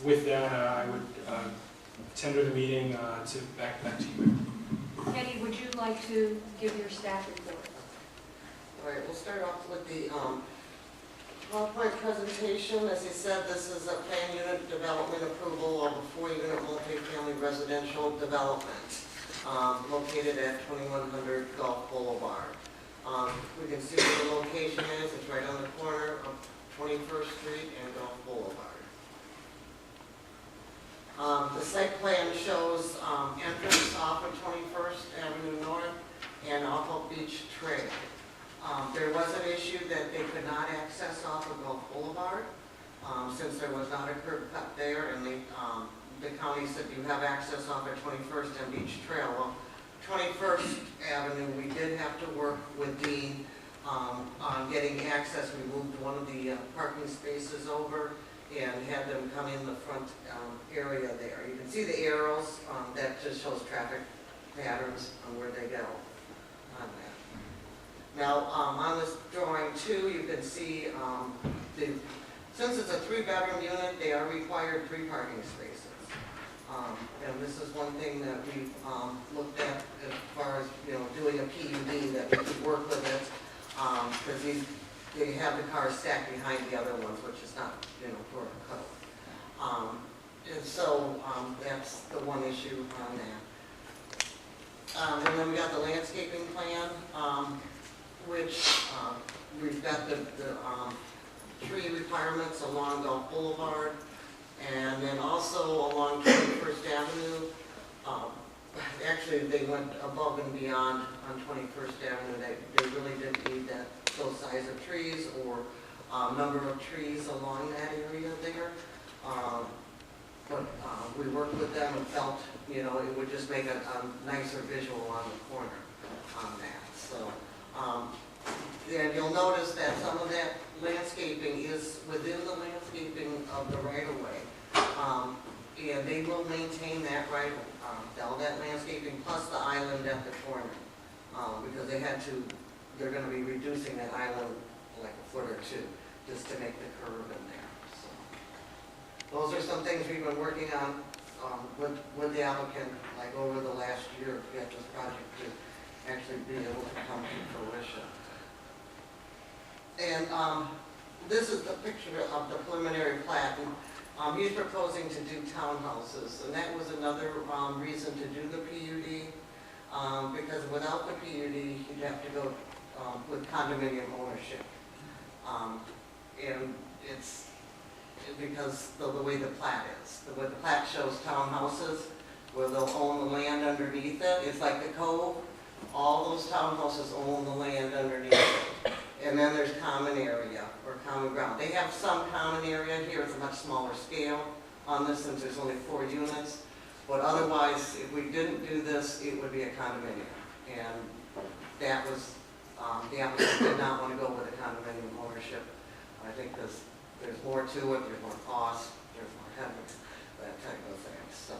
With that, I would tender the meeting back to you. Kenny, would you like to give your staff report? All right, we'll start off with the PowerPoint presentation. As he said, this is a planned unit development approval of a 4-unit multifamily residential development located at 2100 Gulf Boulevard. We can see where the location is. It's right on the corner of 21st Street and Gulf Boulevard. The site plan shows entrance off of 21st Avenue North and off of Beach Trail. There was an issue that they could not access off of Gulf Boulevard since there was not a curb cut there, and the county said you have access off of 21st and Beach Trail. Well, 21st Avenue, we did have to work with Dean on getting access. We moved one of the parking spaces over and had them come in the front area there. You can see the arrows. That just shows traffic patterns on where they go on that. Now, on this drawing too, you can see, since it's a 3-bedroom unit, they are required 3 parking spaces. And this is one thing that we've looked at as far as, doing a PUD, that we could work with it, because they have the cars stacked behind the other ones, which is not, for a code. And so that's the one issue on that. And then we got the landscaping plan, which we've got the tree requirements along Gulf Boulevard, and then also along 21st Avenue. Actually, they went above and beyond on 21st Avenue. They really didn't need those size of trees or number of trees along that area there. But we worked with them and felt, it would just make a nicer visual on the corner on that. So, and you'll notice that some of that landscaping is within the landscaping of the right-of-way. And they will maintain that all that landscaping plus the island at the corner. Because they're going to be reducing that island like a foot or two just to make the curve in there. So, those are some things we've been working on with the applicant like over the last year to get this project to actually be able to come to fruition. And this is the picture of the preliminary plat. And, he's proposing to do townhouses, and that was another reason to do the PUD, because without the PUD, you'd have to go with condominium ownership. And it's because the way the plat is. The way the plat shows townhouses, where they'll own the land underneath it. It's like the Cove. All those townhouses own the land underneath it. And then there's common area or common ground. They have some common area here. It's a much smaller scale on this since there's only 4 units. But otherwise, if we didn't do this, it would be a condominium. And that was, the applicant did not want to go with a condominium ownership. I think there's more to it, there's more cost, there's more headaches, that type of thing. So,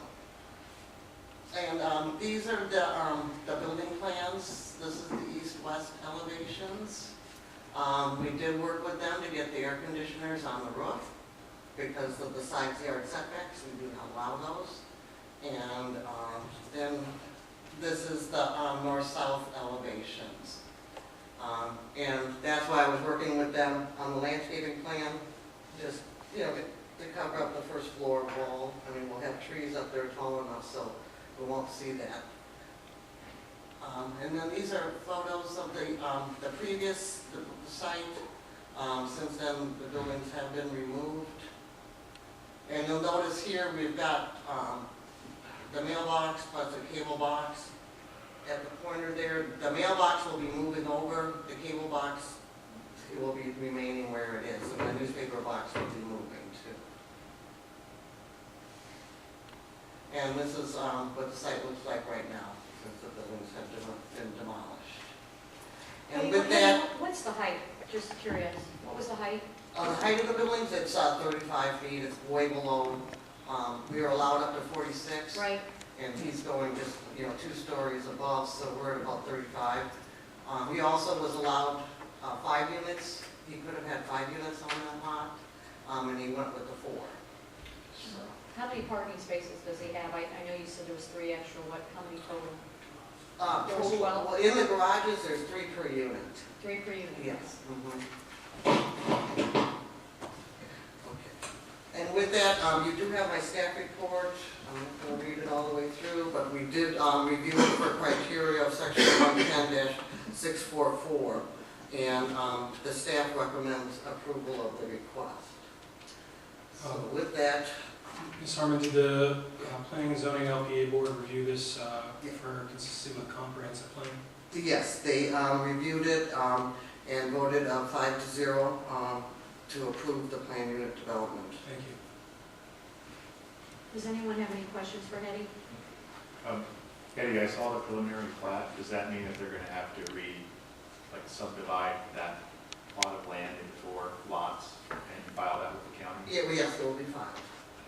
and these are the building plans. This is the east-west elevations. We did work with them to get the air conditioners on the roof because of the side yard setbacks. We do not allow those. And then this is the north-south elevations. And that's why I was working with them on the landscaping plan, just, to cover up the first floor wall. I mean, we'll have trees up there tall enough so we won't see that. And then these are photos of the previous site. Since then, the buildings have been removed. And you'll notice here we've got the mailbox plus the cable box at the corner there. The mailbox will be moving over. The cable box, it will be remaining where it is. And the newspaper box will be moving too. And this is what the site looks like right now, since the buildings have been demolished. And with that, what's the height? Just curious. What was the height? The height of the buildings, it's 35 feet. It's way below. We are allowed up to 46. Right. And he's going just, 2 stories above, so we're at about 35. He also was allowed 5 units. He could have had 5 units on that lot, and he went with the 4. So. How many parking spaces does he have? I know you said there was 3 extra. How many total? There was 12? Well, in the garages, there's 3 per unit. 3 per unit? Yes. Okay. And with that, you do have my staff report. I'm not going to read it all the way through, but we did review it for criteria of section 110-644. And the staff recommends approval of the request. So with that, Ms. Harmon, did the Planning and Zoning LPA Board review this for consistency with comprehensive plan? yes, they reviewed it and voted 5-0 to approve the plan unit development. Thank you. Does anyone have any questions for Hetty? Hetty, I saw the preliminary plat. Does that mean that they're going to have to subdivide that plot of land into 4 lots and file that with the county? Yeah, yes, it will be filed.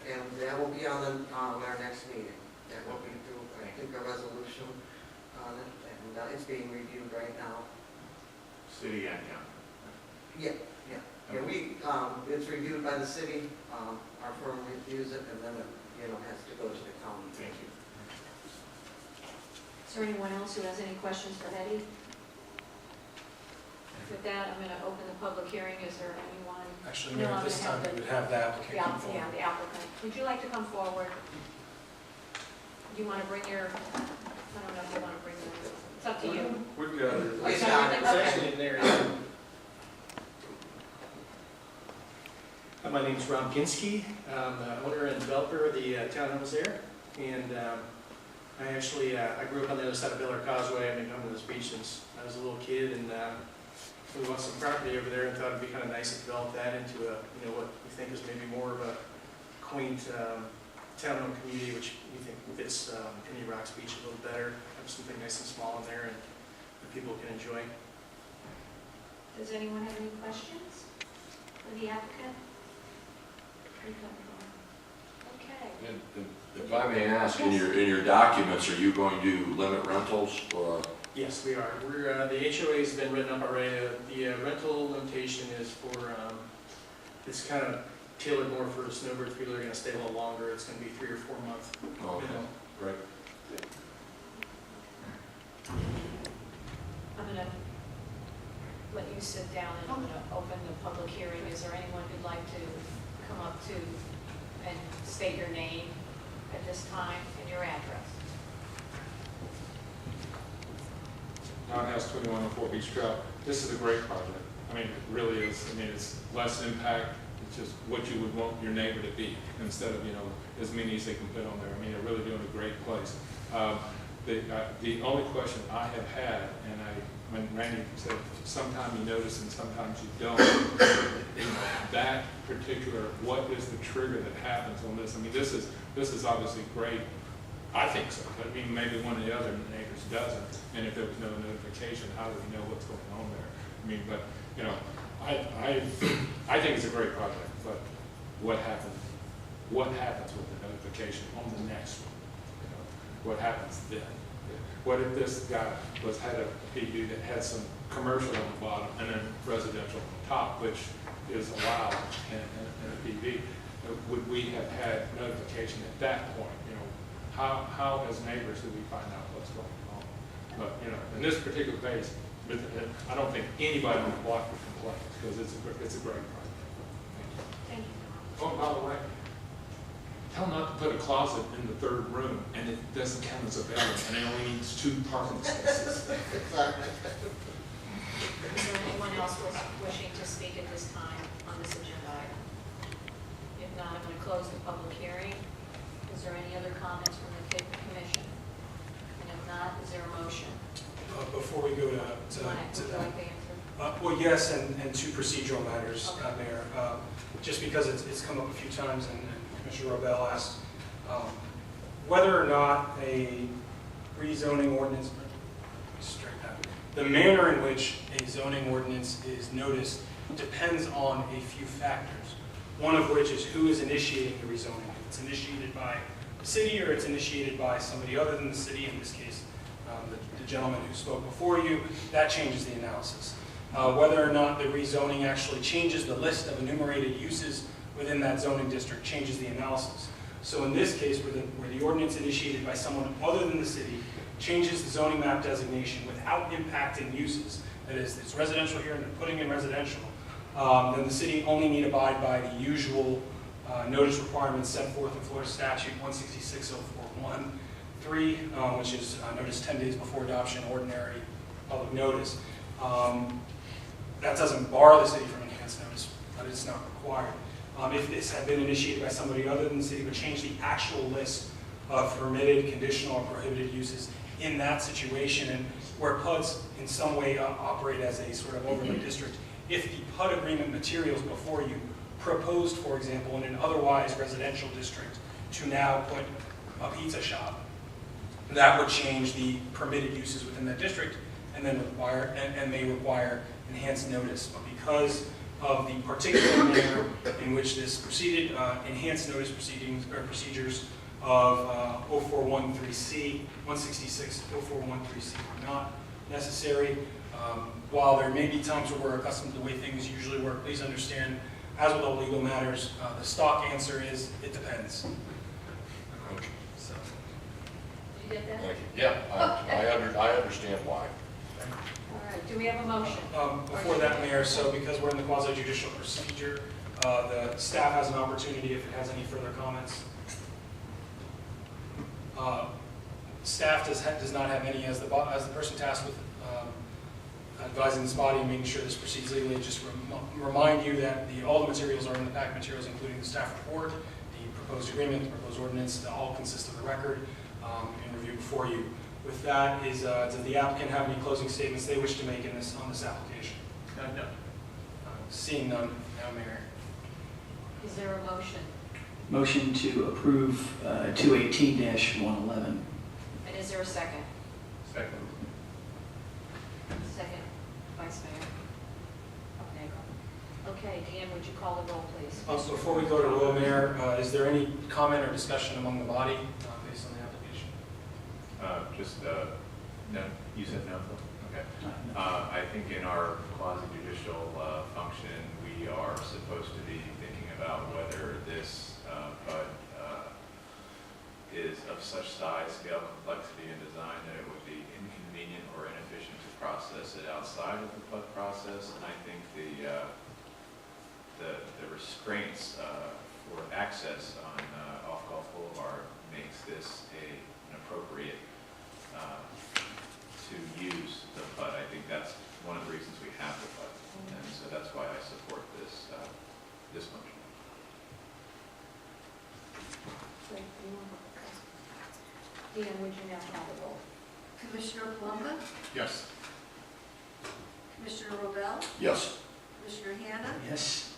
And that will be on our next meeting. That will be through, I think, a resolution on it, and it's being reviewed right now. City and county. Yeah, yeah, we, it's reviewed by the city, our firm reviews it, and then it, has to go to the county. Thank you. Is there anyone else who has any questions for Eddie? With that, I'm going to open the public hearing. Is there anyone? Actually, No, Mayor, I'm at this gonna have time, we the- would have the applicant come forward. Yeah, the applicant. Would you like to come forward? Do you want to bring your, I don't know if you want to bring your, it's up to you. We've got it. I got it. It's actually in there. My name's Ron Ginsky. I'm the owner and developer of the townhomes there. And I actually, I grew up on the other side of Bel Air Causeway. I've been coming to this beach since I was a little kid. And we bought some property over there and thought it'd be kind of nice to develop that into a, what we think is maybe more of a quaint townhome community, which we think fits Piney Rocks Beach a little better. Have something nice and small in there and that people can enjoy. Does anyone have any questions for the applicant? Okay. If I may ask, in your documents, are you going to limit rentals or? Yes, we are. The HOA has been written up already. The rental limitation is for, it's kind of tailored more for snowbirds. People are going to stay a little longer. It's going to be 3 or 4 months. Okay, great. I'm going to let you sit down and I'm going to open the public hearing. Is there anyone who'd like to come up to and state your name at this time and your address? Townhouse 2104 Beach Trail. This is a great project. I mean, it really is. I mean, it's less impact. It's just what you would want your neighbor to be instead of, as many as they can put on there. I mean, they're really doing a great place. The only question I have had, and when Randy said sometimes you notice and sometimes you don't, that particular, what is the trigger that happens on this? I mean, this is obviously great. I think so, but I mean, maybe one of the other neighbors doesn't. And if there was no notification, how do we know what's going on there? I mean, but, I think it's a great project, but what happens with the notification on the next one? What happens then? What if this guy had a PU that had some commercial on the bottom and then residential on the top, which is allowed in a PV? Would we have had notification at that point? How as neighbors do we find out what's going on? But, in this particular case, I don't think anybody on the block would complain because it's a great project. Thank you. Oh, by the way, tell them not to put a closet in the third room and it doesn't count as a bedroom and it only needs 2 parking spaces. Is there anyone else wishing to speak at this time on this agenda item? If not, I'm going to close the public hearing. Is there any other comments from the commission? And if not, is there a motion? Before we go to Would you like to answer? well, yes, and 2 procedural matters, Mayor. Just because it's come up a few times, and Commissioner Robel asked whether or not a rezoning ordinance, the manner in which a zoning ordinance is noticed depends on a few factors. One of which is who is initiating the rezoning. If it's initiated by the city or it's initiated by somebody other than the city, in this case, the gentleman who spoke before you, that changes the analysis. Whether or not the rezoning actually changes the list of enumerated uses within that zoning district changes the analysis. So in this case, where the ordinance initiated by someone other than the city changes the zoning map designation without impacting uses, that is, it's residential here and they're putting in residential, then the city only need abide by the usual notice requirements set forth in Florida Statute 166.0413, which is notice 10 days before adoption, ordinary public notice. That doesn't bar the city from enhanced notice, but it's not required. If this had been initiated by somebody other than the city, it would change the actual list of permitted, conditional, or prohibited uses in that situation, and where PUDs in some way operate as a sort of overlay district. If the PUD agreement materials before you proposed, for example, in an otherwise residential district to now put a pizza shop, that would change the permitted uses within that district and then may require enhanced notice. But because of the particular manner in which this proceeded, enhanced notice proceedings or procedures of 0413C, 166 0413C were not necessary. While there may be times where we're accustomed to the way things usually work, please understand, as with all legal matters, the stock answer is, it depends. So. Did you get that? Thank you. Yeah, I understand why. All right, do we have a motion? Before that, Mayor, so because we're in the quasi-judicial procedure, the staff has an opportunity if it has any further comments. Staff does not have any, as the person tasked with advising this body and making sure this proceeds legally. Just remind you that all the materials are in the packet materials, including the staff report, the proposed agreement, the proposed ordinance, that all consist of the record in review before you. With that, does the applicant have any closing statements they wish to make on this application? No. Seeing none, now Mayor. Is there a motion? Motion to approve 218-111. And is there a second? Second. Second, Vice Mayor Nagel. Okay, Dan, would you call the roll, please? Before we go to roll, Mayor, is there any comment or discussion among the body based on the application? No, you said no, Phil? Okay. I think in our quasi-judicial function, we are supposed to be thinking about whether this PUD is of such size, scale, complexity, and design that it would be inconvenient or inefficient to process it outside of the PUD process. And I think the restraints for access on Off Gulf Boulevard makes this an appropriate to use the PUD. I think that's one of the reasons we have the PUD, and so that's why I support this motion. Great. Dan, would you now call the roll? Commissioner Palumbo? Yes. Commissioner Robel? Yes. Commissioner Hannah? Yes.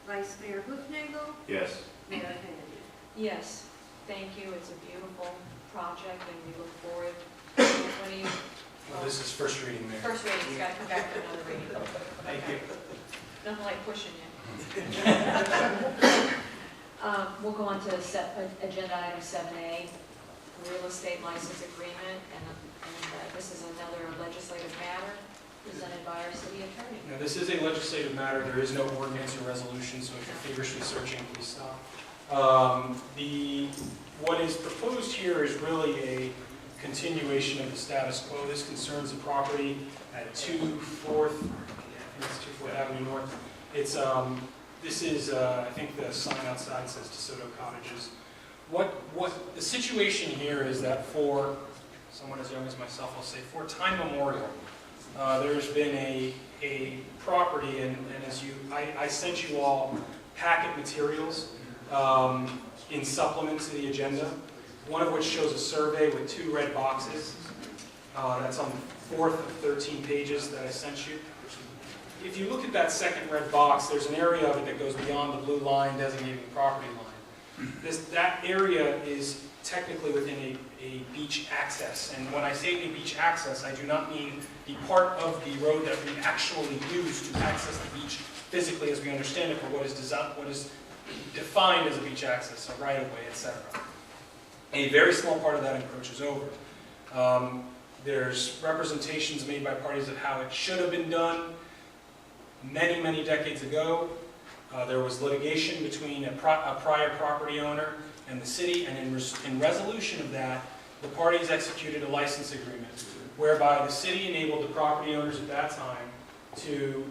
Vice Mayor Hufnagel? Yes. Mayor Kennedy? Yes, thank you. It's a beautiful project, and we look forward. When do you? Well, this is first reading, Mayor. First reading, it's got to come back to another reading. Thank you. Nothing like pushing you. We'll go on to agenda item 7A, real estate license agreement, and this is another legislative matter presented by our city attorney. Now, this is a legislative matter. There is no ordinance or resolution, so if you're feverishly searching, please stop. What is proposed here is really a continuation of the status quo. This concerns the property at 2 4th Avenue North. It's this is I think the sign outside says DeSoto Cottages. What the situation here is that for someone as young as myself, I'll say for time memorial, there's been a property, and as I sent you all packet materials in supplement to the agenda, one of which shows a survey with 2 red boxes. That's on the 4th of 13 pages that I sent you. If you look at that second red box, there's an area of it that goes beyond the blue line designating the property line. That area is technically within a beach access. And when I say a beach access, I do not mean the part of the road that we actually use to access the beach physically as we understand it, but what is defined as a beach access, a right-of-way, etc. A very small part of that encroaches over. There's representations made by parties of how it should have been done. Many, many decades ago, there was litigation between a prior property owner and the city, and in resolution of that, the parties executed a license agreement whereby the city enabled the property owners at that time to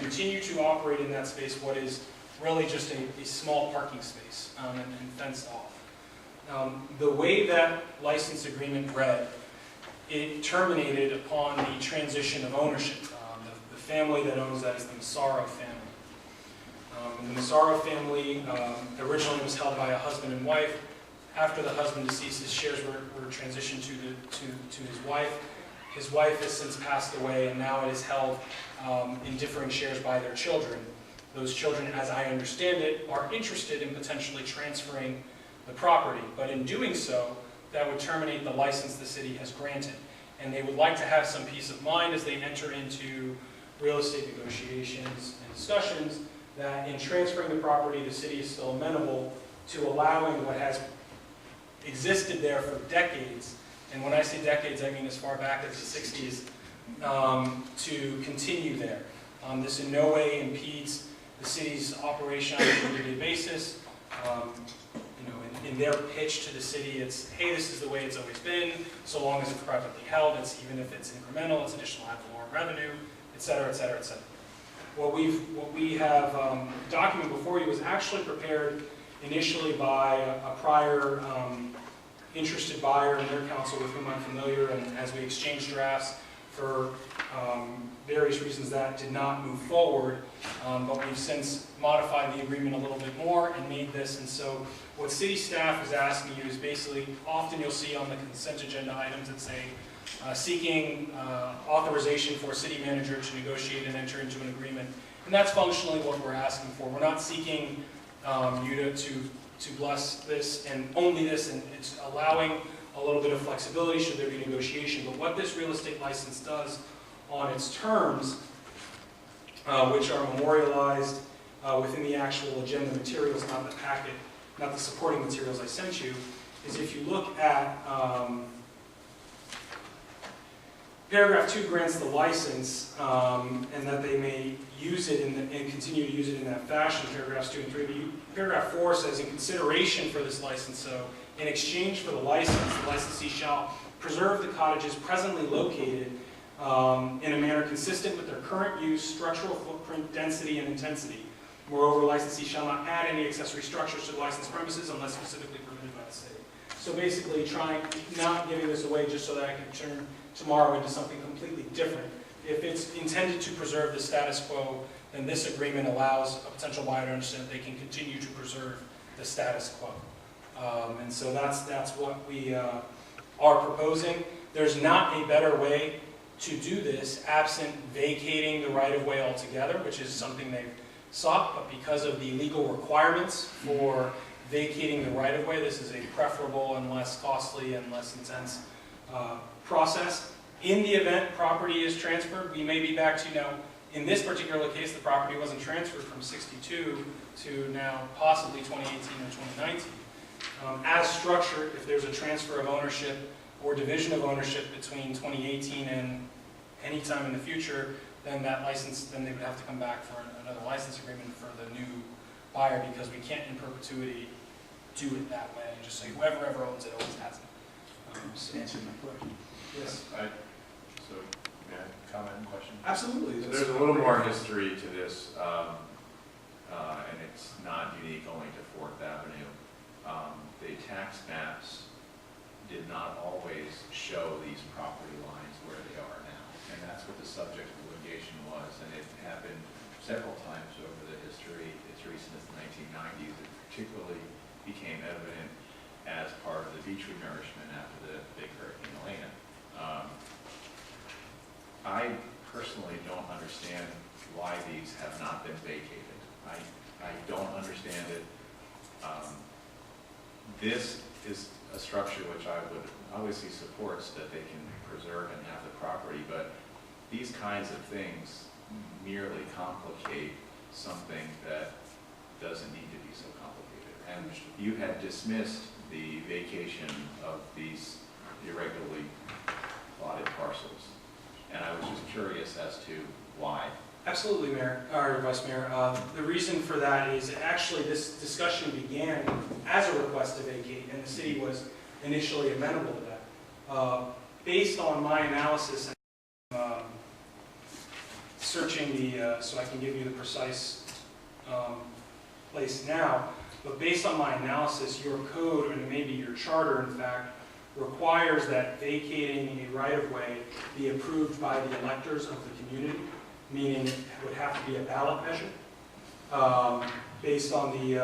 continue to operate in that space, what is really just a small parking space and fenced off. The way that license agreement read, it terminated upon the transition of ownership. The family that owns that is the Massaro family. The Massaro family originally was held by a husband and wife. After the husband deceased, his shares were transitioned to his wife. His wife has since passed away, and now it is held in differing shares by their children. Those children, as I understand it, are interested in potentially transferring the property, but in doing so, that would terminate the license the city has granted. And they would like to have some peace of mind as they enter into real estate negotiations and discussions that in transferring the property, the city is still amenable to allowing what has existed there for decades and when I say decades, I mean as far back as the 60s, to continue there. This in no way impedes the city's operation on a day-to-day basis. In their pitch to the city, it's, hey, this is the way it's always been, so long as it's privately held, even if it's incremental, it's additional ad valorem revenue, et cetera, et cetera, et cetera. What we have documented before you was actually prepared initially by a prior interested buyer and their counsel with whom I'm familiar, and as we exchanged drafts for various reasons that did not move forward, but we've since modified the agreement a little bit more and made this. And so what city staff is asking you is basically, often you'll see on the consent agenda items that say seeking authorization for city manager to negotiate and enter into an agreement. And that's functionally what we're asking for. We're not seeking you to bless this and only this, and it's allowing a little bit of flexibility should there be negotiation. But what this real estate license does on its terms, which are memorialized within the actual agenda materials, not the packet, not the supporting materials I sent you, is if you look at paragraph 2 grants the license, and that they may use it and continue to use it in that fashion, paragraphs 2 and 3. Paragraph 4 says, in consideration for this license, so in exchange for the licensee shall preserve the cottages presently located in a manner consistent with their current use, structural footprint, density, and intensity. Moreover, licensee shall not add any accessory structures to the licensed premises unless specifically permitted by the city. So basically not giving this away just so that I can turn tomorrow into something completely different. If it's intended to preserve the status quo, then this agreement allows a potential buyer to understand that they can continue to preserve the status quo. And so that's what we are proposing. There's not a better way to do this absent vacating the right-of-way altogether, which is something they've sought, but because of the legal requirements for vacating the right-of-way, this is a preferable and less costly and less intense process. In the event property is transferred, we may be back to, in this particular case, the property wasn't transferred from 62 to now possibly 2018 or 2019. As structured, if there's a transfer of ownership or division of ownership between 2018 and any time in the future, then that license, then they would have to come back for another license agreement for the new buyer, because we can't in perpetuity do it that way and just say whoever ever owns it always has it. So answer my question. Yes. So, may I comment and question? Absolutely. So there's a little more history to this, and it's not unique only to Fourth Avenue. The tax maps did not always show these property lines where they are now, and that's what the subject of litigation was, and it happened several times over the history. It's recent as the 1990s. It particularly became evident as part of the beach renourishment after the big Hurricane Elena. I personally don't understand why these have not been vacated. I don't understand it. This is a structure which I would obviously supports that they can preserve and have the property, but these kinds of things merely complicate something that doesn't need to be so complicated. And you had dismissed the vacation of these irregularly plotted parcels, and I was just curious as to why. Absolutely, Mayor, or Vice Mayor. The reason for that is actually this discussion began as a request to vacate, and the city was initially amenable to that. Based on my analysis and searching so I can give you the precise place now, but based on my analysis, your code, and maybe your charter, in fact, requires that vacating a right-of-way be approved by the electors of the community, meaning it would have to be a ballot measure based on the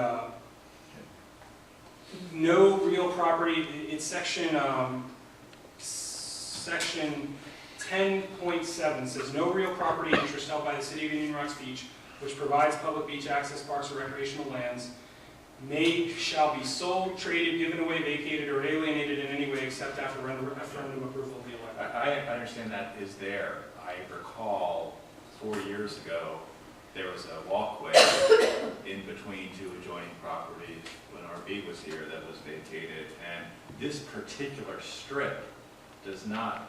no real property. It's section 10.7 says no real property interest held by the city of Indian Rocks Beach, which provides public beach access, parks, or recreational lands, shall be sold, traded, given away, vacated, or alienated in any way except after referendum approval of the electorate. I understand that is there. I recall 4 years ago, there was a walkway in between two adjoining properties when RB was here that was vacated, and this particular strip does not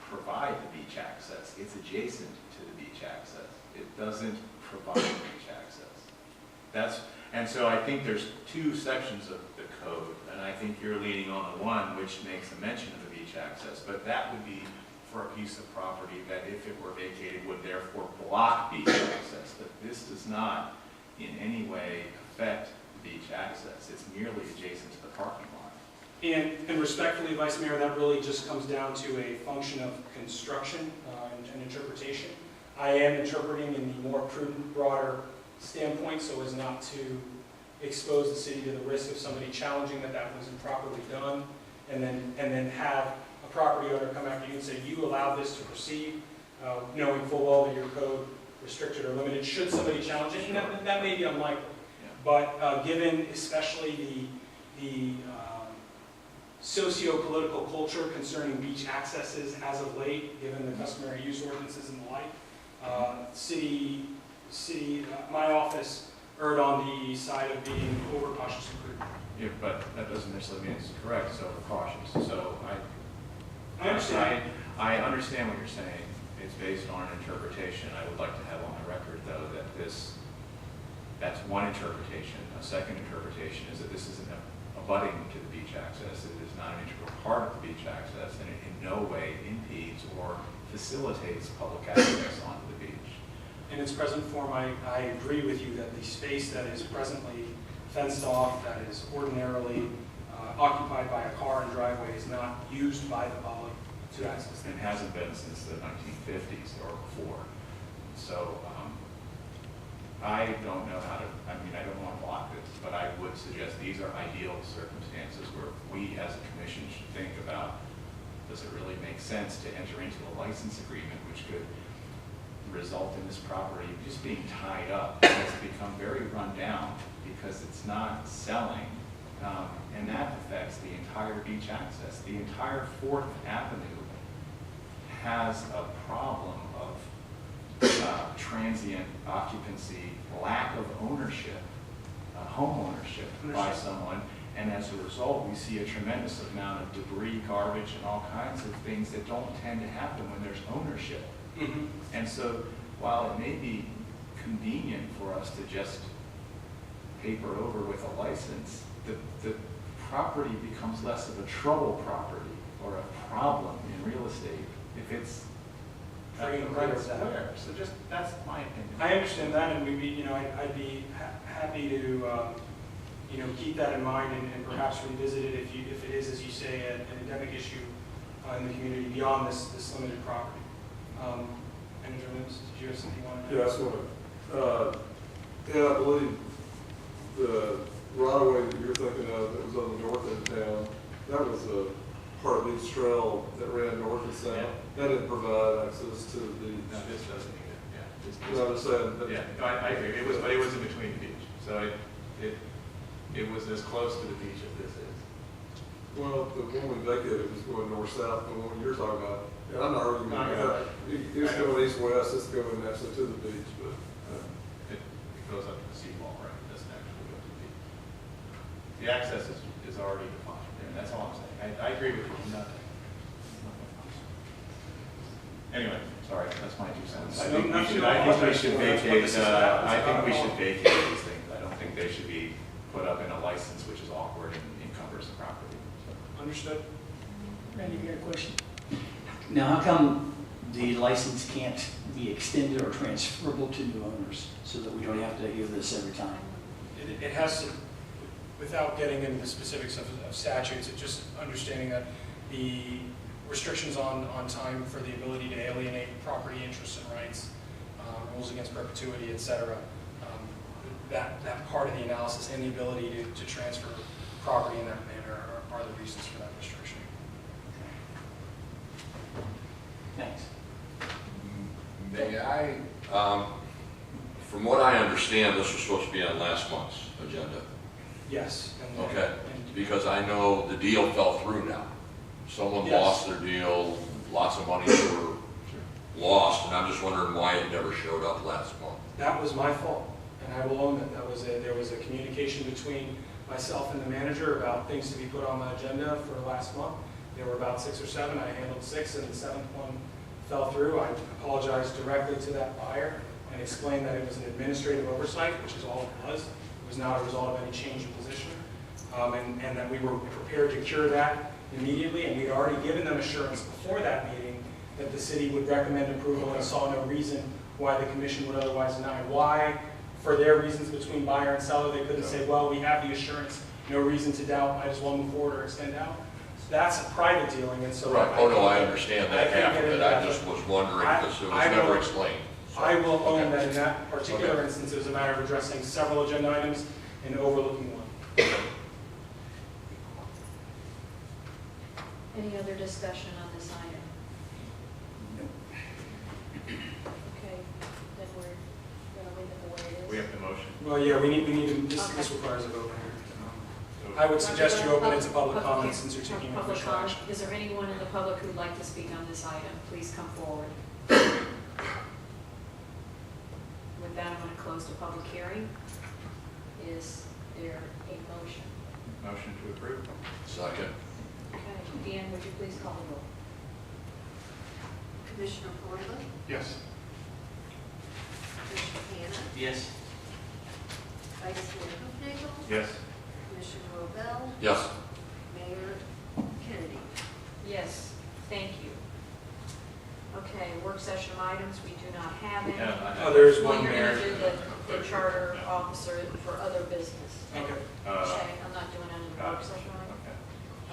provide the beach access. It's adjacent to the beach access. It doesn't provide beach access. And so I think there's two sections of the code, and I think you're leaning on the one which makes a mention of the beach access, but that would be for a piece of property that, if it were vacated, would therefore block beach access. But this does not in any way affect beach access. It's merely adjacent to the parking lot. And respectfully, Vice Mayor, that really just comes down to a function of construction and interpretation. I am interpreting in the more prudent, broader standpoint so as not to expose the city to the risk of somebody challenging that was improperly done, and then have a property owner come after you and say, you allowed this to proceed, knowing full well that your code restricted or limited. Should somebody challenge it, and that may be unlikely. Yeah. But given especially the socio-political culture concerning beach accesses as of late, given the customary use ordinances and the like, my office erred on the side of being overcautious and prudent. Yeah, but that doesn't necessarily mean it's correct, so we're cautious. So I understand. I understand what you're saying. It's based on an interpretation. I would like to have on the record, though, that that's one interpretation. A second interpretation is that this isn't abutting to the beach access. It is not an integral part of the beach access, and it in no way impedes or facilitates public access onto the beach. In its present form, I agree with you that the space that is presently fenced off, that is ordinarily occupied by a car and driveway, is not used by the public to access. It hasn't been since the 1950s or before. So I don't know how to, I don't want to block this, but I would suggest these are ideal circumstances where we as a commission should think about, does it really make sense to enter into a license agreement which could result in this property just being tied up and it's become very run down because it's not selling, and that affects the entire beach access. The entire 4th Avenue has a problem of transient occupancy, lack of ownership, home ownership by someone, and as a result we see a tremendous amount of debris, garbage, and all kinds of things that don't tend to happen when there's ownership. Mm-hmm. And so while it may be convenient for us to just paper over with a license, the property becomes less of a trouble property or a problem in real estate if it's at the right square. So just, that's my opinion. I understand that, and I'd be happy to keep that in mind and perhaps revisit it if it is, as you say, an endemic issue in the community beyond this limited property. Manager Loomis, did you have something you wanted to add? Yeah, I just want to, I believe the right-of-way that you're thinking of that was on the north end of town, that was a part of Beach Trail that ran north and south. Yeah. That didn't provide access to the beach. No, this doesn't either, yeah. No, I'm just saying. Yeah, no, I agree. But it was in between the beach. So it was as close to the beach as this is. Well, the one we vacated was going north-south, the one you're talking about. And I'm not arguing with that. It's going east-west, it's going actually to the beach, but. It goes up to the seawall, right? It doesn't actually go to the beach. The access is already defined there. That's all I'm saying. I agree with you. Anyway, sorry, that's my 2 cents. I think we should vacate. I think we should vacate these things. I don't think they should be put up in a license, which is awkward and encumbers the property. So. Understood. Randy, you got a question? Now, how come the license can't be extended or transferable to new owners so that we don't have to hear this every time? It has to, without getting into the specifics of statutes, it's just understanding that the restrictions on time for the ability to alienate property interests and rights, rules against perpetuity, et cetera, that part of the analysis and the ability to transfer property in that manner are the reasons for that restriction. Thanks. May I, from what I understand, this was supposed to be on last month's agenda. Yes. Okay, because I know the deal fell through now. Someone Yes. lost their deal, lots of money were lost, and I'm just wondering why it never showed up last month. That was my fault, and I will own that. There was a communication between myself and the manager about things to be put on the agenda for last month. There were about 6 or 7. I handled 6, and the 7th one fell through. I apologized directly to that buyer and explained that it was an administrative oversight, which is all it was. It was not a result of any change in position, and that we were prepared to cure that immediately, and we'd already given them assurance before that meeting that the city would recommend approval and saw no reason why the commission would otherwise deny. Why, for their reasons between buyer and seller, they couldn't say, well, we have the assurance, no reason to doubt, might as well move forward or extend out. That's a private dealing, and so. Right, oh no, I understand that half of it, I just was wondering, because it was never explained. So, I will own okay. that in that particular instance, it was a matter of addressing several agenda items and overlooking one. Any other discussion on this item? Okay, then we're going to leave it the way it is. We have the motion. Well, yeah, we need, this requires a vote. I would suggest you open it to public comment since you're taking Public official comment. action. Is there anyone in the public who'd like to speak on this item? Please come forward. With that, I'm going to close the public hearing. Is there a motion? Motion to approve. Second. Okay, Deanne, would you please call the roll? Commissioner Portland, Yes. Commissioner Hannah, Yes. Vice Mayor Hufnagel, Yes. Commissioner Robel, Yes. Mayor Kennedy. Yes, thank you. Okay, work session items, we do not have any. Oh, there's Well, one you're there. going to do the charter officer for other business. Okay. Shay, I'm not doing it in the work session item, Okay.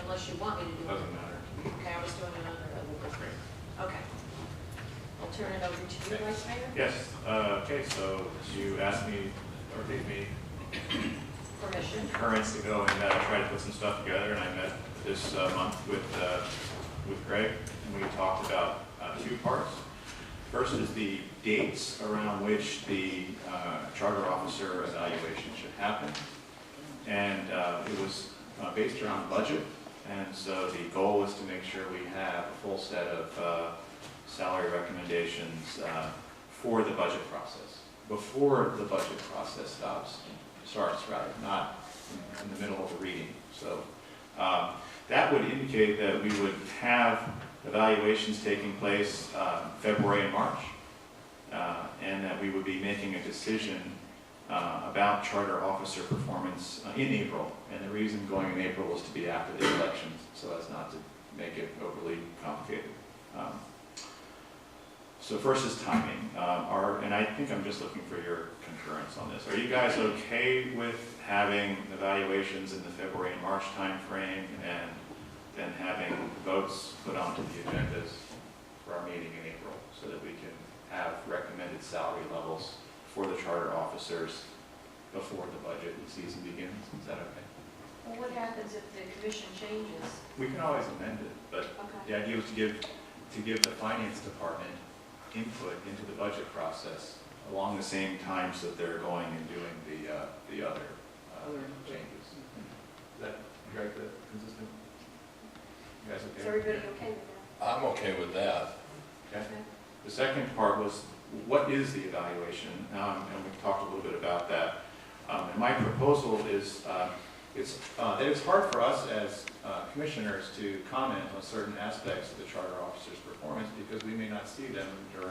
unless you want me to do it. Doesn't matter. Okay, I was doing it under other business. Okay. I'll turn it over to you, Vice Mayor. Yes, okay, so you asked me, or gave me Permission. concurrence to go and try to put some stuff together, and I met this month with Greg, and we talked about 2 parts. First is the dates around which the charter officer evaluation should happen, and it was based around budget, and so the goal is to make sure we have a full set of salary recommendations for the budget process, before the budget process starts, not in the middle of the reading. So that would indicate that we would have evaluations taking place February and March, and that we would be making a decision about charter officer performance in April. And the reason going in April was to be after the elections, so as not to make it overly complicated. So first is timing, and I think I'm just looking for your concurrence on this. Are you guys okay with having evaluations in the February and March timeframe, and then having votes put onto the agendas for our meeting in April, so that we can have recommended salary levels for the charter officers before the budget season begins? Is that okay? Well, what happens if the commission changes? We can always amend it, but Okay. the idea was to give the finance department input into the budget process along the same times that they're going and doing the other changes. Is that consistent? You guys okay? Is everybody okay with that? I'm okay with that. Okay. The second part was, what is the evaluation? And we've talked a little bit about that. And my proposal is, that it's hard for us as commissioners to comment on certain aspects of the charter officer's performance because we may not see them during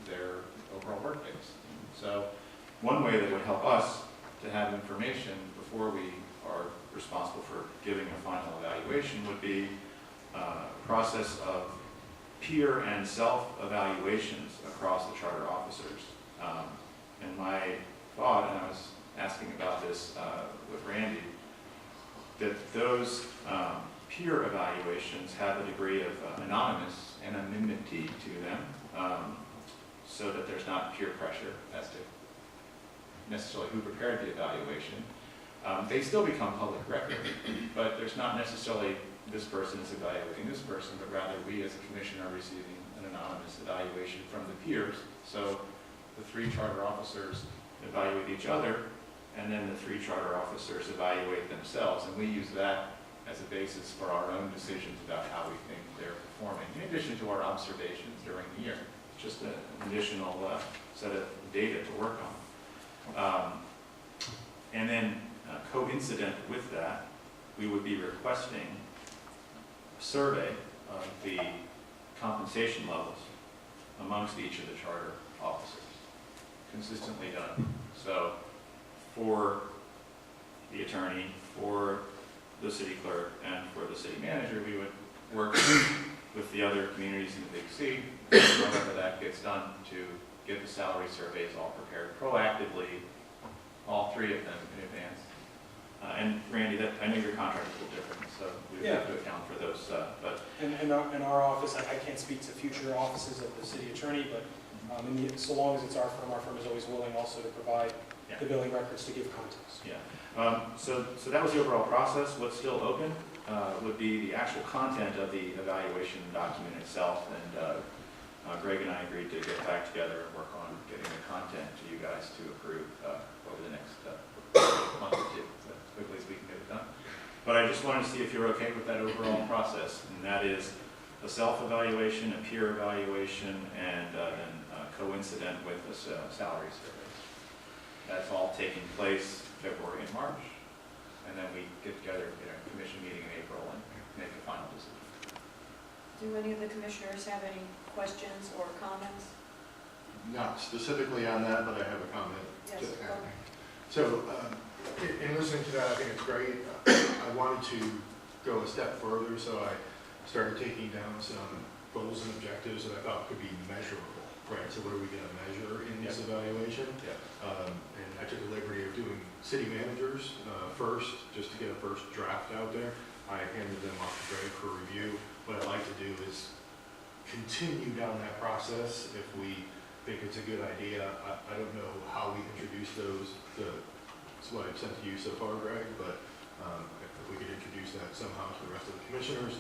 their overall work days. So one way that would help us to have information before we are responsible for giving a final evaluation would be a process of peer and self-evaluations across the charter officers. And my thought, and I was asking about this with Randy, that those peer evaluations have a degree of anonymous anonymity to them, so that there's not peer pressure as to necessarily who prepared the evaluation. They still become public record, but there's not necessarily this person is evaluating this person, but rather we as a commission are receiving an anonymous evaluation from the peers. So the 3 charter officers evaluate each other, and then the 3 charter officers evaluate themselves, and we use that as a basis for our own decisions about how we think they're performing, in addition to our observations during the year. It's just an additional set of data to work on. And then coincident with that, we would be requesting survey of the compensation levels amongst each of the charter officers, consistently done. So for the attorney, for the city clerk, and for the city manager, we would work with the other communities in the Big C, however that gets done, to get the salary surveys all prepared proactively, all three of them in advance. And Randy, I know your contract is a little different, so we have to account for those, but. In our office, I can't speak to future offices of the city attorney, but so long as it's our firm is always willing also to provide the billing records to give context. Yeah. So that was the overall process. What's still open would be the actual content of the evaluation document itself, and Greg and I agreed to get back together and work on getting the content to you guys to approve over the next month or two, as quickly as we can get it done. But I just wanted to see if you're okay with that overall process, and that is a self-evaluation, a peer evaluation, and then coincident with the salary surveys. That's all taking place February and March, and then we get together at a commission meeting in April and make a final decision. Do any of the commissioners have any questions or comments? Not specifically on that, but I have a comment. Yes, to go add. ahead. So, in listening to that, I think it's great. I wanted to go a step further, so I started taking down some goals and objectives that I thought could be measurable, right? So what are we going to measure in this evaluation? And I took the liberty of doing city managers first, just to get a first draft out there. I handed them off to Greg for review. What I'd like to do is continue down that process if we think it's a good idea. I don't know how we introduce those. That's what I've sent to you so far, Greg, but if we could introduce that somehow to the rest of the commissioners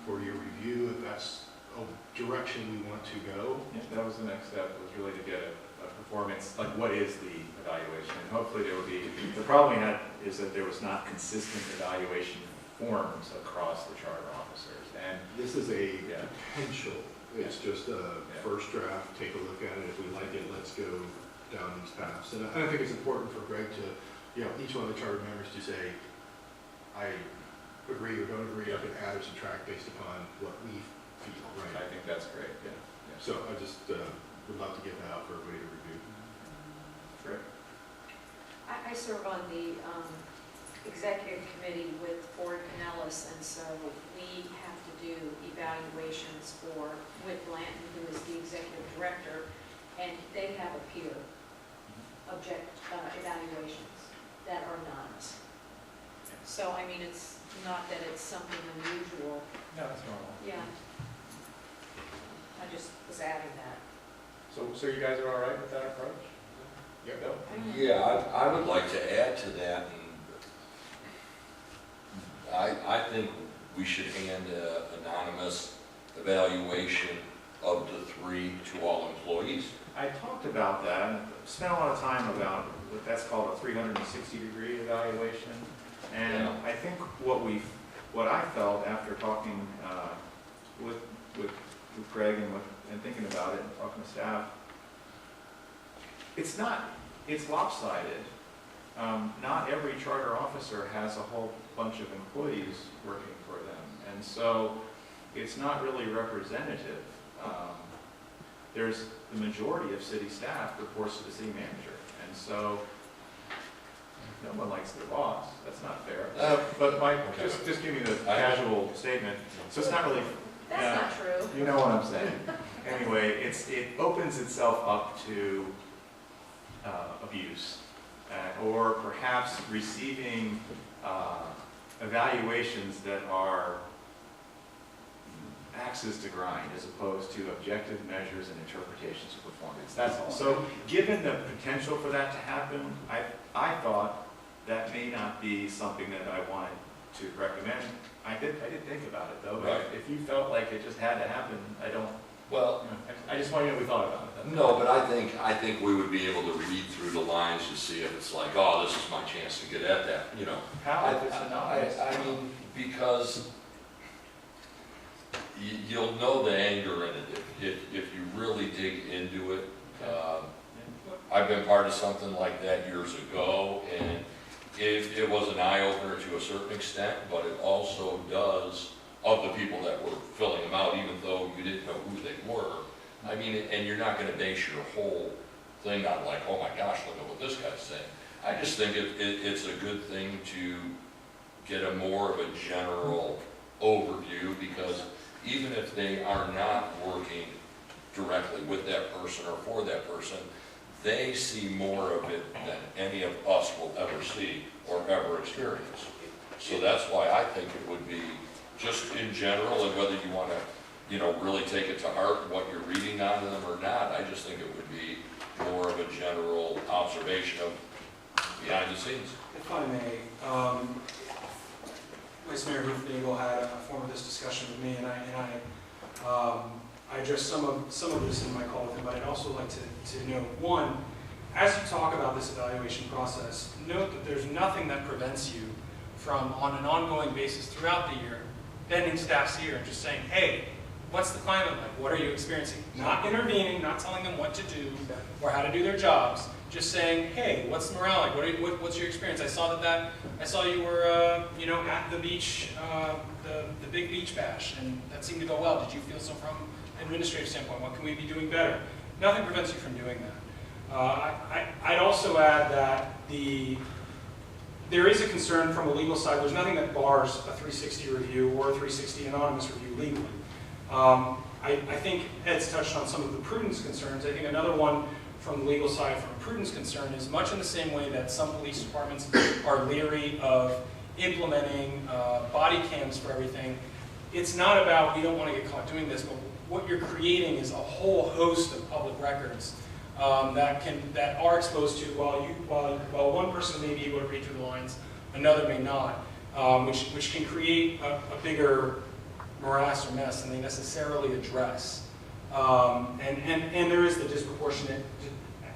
for your review, if that's a direction we want to go. Yeah, that was the next step, was really to get a performance, like what is the evaluation? And hopefully there will be, the problem we had is that there was not consistent evaluation forms across the charter officers. And this is a potential. It's just a first draft, take a look at it. If we like it, let's go down these paths. And I think it's important for Greg to, each one of the charter members to say, I agree or don't agree, I can add or subtract based upon what we feel, right? I think that's great, yeah. So I just would love to get that out for everybody to review. Great. I serve on the executive committee with Ford Pinellas, and so we have to do evaluations for Whit Blanton, who is the executive director, and they have a peer evaluations that are not. So, I mean, it's not that it's something unusual. No, that's normal. Yeah. I just was adding that. So you guys are all right with that approach? Yep. No? Yeah, I would like to add to that, and I think we should hand an anonymous evaluation of the three to all employees. I talked about that, and spent a lot of time about what that's called a 360-degree evaluation. And I think what I felt after talking with Greg and thinking about it and talking to staff, it's lopsided. Not every charter officer has a whole bunch of employees working for them, and so it's not really representative. There's the majority of city staff reports to the city manager, and so no one likes their boss. That's not fair. But just give me the casual statement. So it's not really. That's not true. You know what I'm saying. Anyway, it opens itself up to abuse, or perhaps receiving evaluations that are axes to grind as opposed to objective measures and interpretations of performance. That's all. So given the potential for that to happen, I thought that may not be something that I wanted to recommend. I did think about it though. Right. If you felt like it just had to happen, Well, I just want you to know we thought about it. no, but I think we would be able to read through the lines to see if it's like, oh, this is my chance to get at that, How if it's anonymous? I mean, because you'll know the anger in it if you really dig into it. I've been part of something like that years ago, and it was an eye-opener to a certain extent, but it also does of the people that were filling them out, even though you didn't know who they were. I mean, and you're not gonna base your whole thing on like, oh my gosh, look at what this guy's saying. I just think it's a good thing to get a more of a general overview, because even if they are not working directly with that person or for that person, they see more of it than any of us will ever see or ever experience. So that's why I think it would be, just in general, and whether you want to, you know, really take it to heart what you're reading on them or not, I just think it would be more of a general observation of behind the scenes. If I may, Vice Mayor Hoofnagel had a form of this discussion with me, and I addressed some of this in my call with him, but I'd also like to note, one, as you talk about this evaluation process, note that there's nothing that prevents you from, on an ongoing basis throughout the year, bending staff's ear and just saying, hey, what's the climate like? What are you experiencing? Not intervening, not telling them what to do or how to do their jobs, just saying, hey, what's the morale like? What's your experience? I saw you were, you know, at the beach, the big beach bash, and that seemed to go well. Did you feel so from an administrative standpoint? What can we be doing better? Nothing prevents you from doing that. I'd also add that there is a concern from a legal side. There's nothing that bars a 360 review or a 360 anonymous review legally. I think Ed's touched on some of the prudence concerns. I think another one from the legal side from a prudence concern is much in the same way that some police departments are leery of implementing body cams for everything. It's not about, we don't want to get caught doing this, but what you're creating is a whole host of public records that are exposed to, while one person may be able to read through the lines, another may not, which can create a bigger morass or mess than they necessarily address. And there is the disproportionate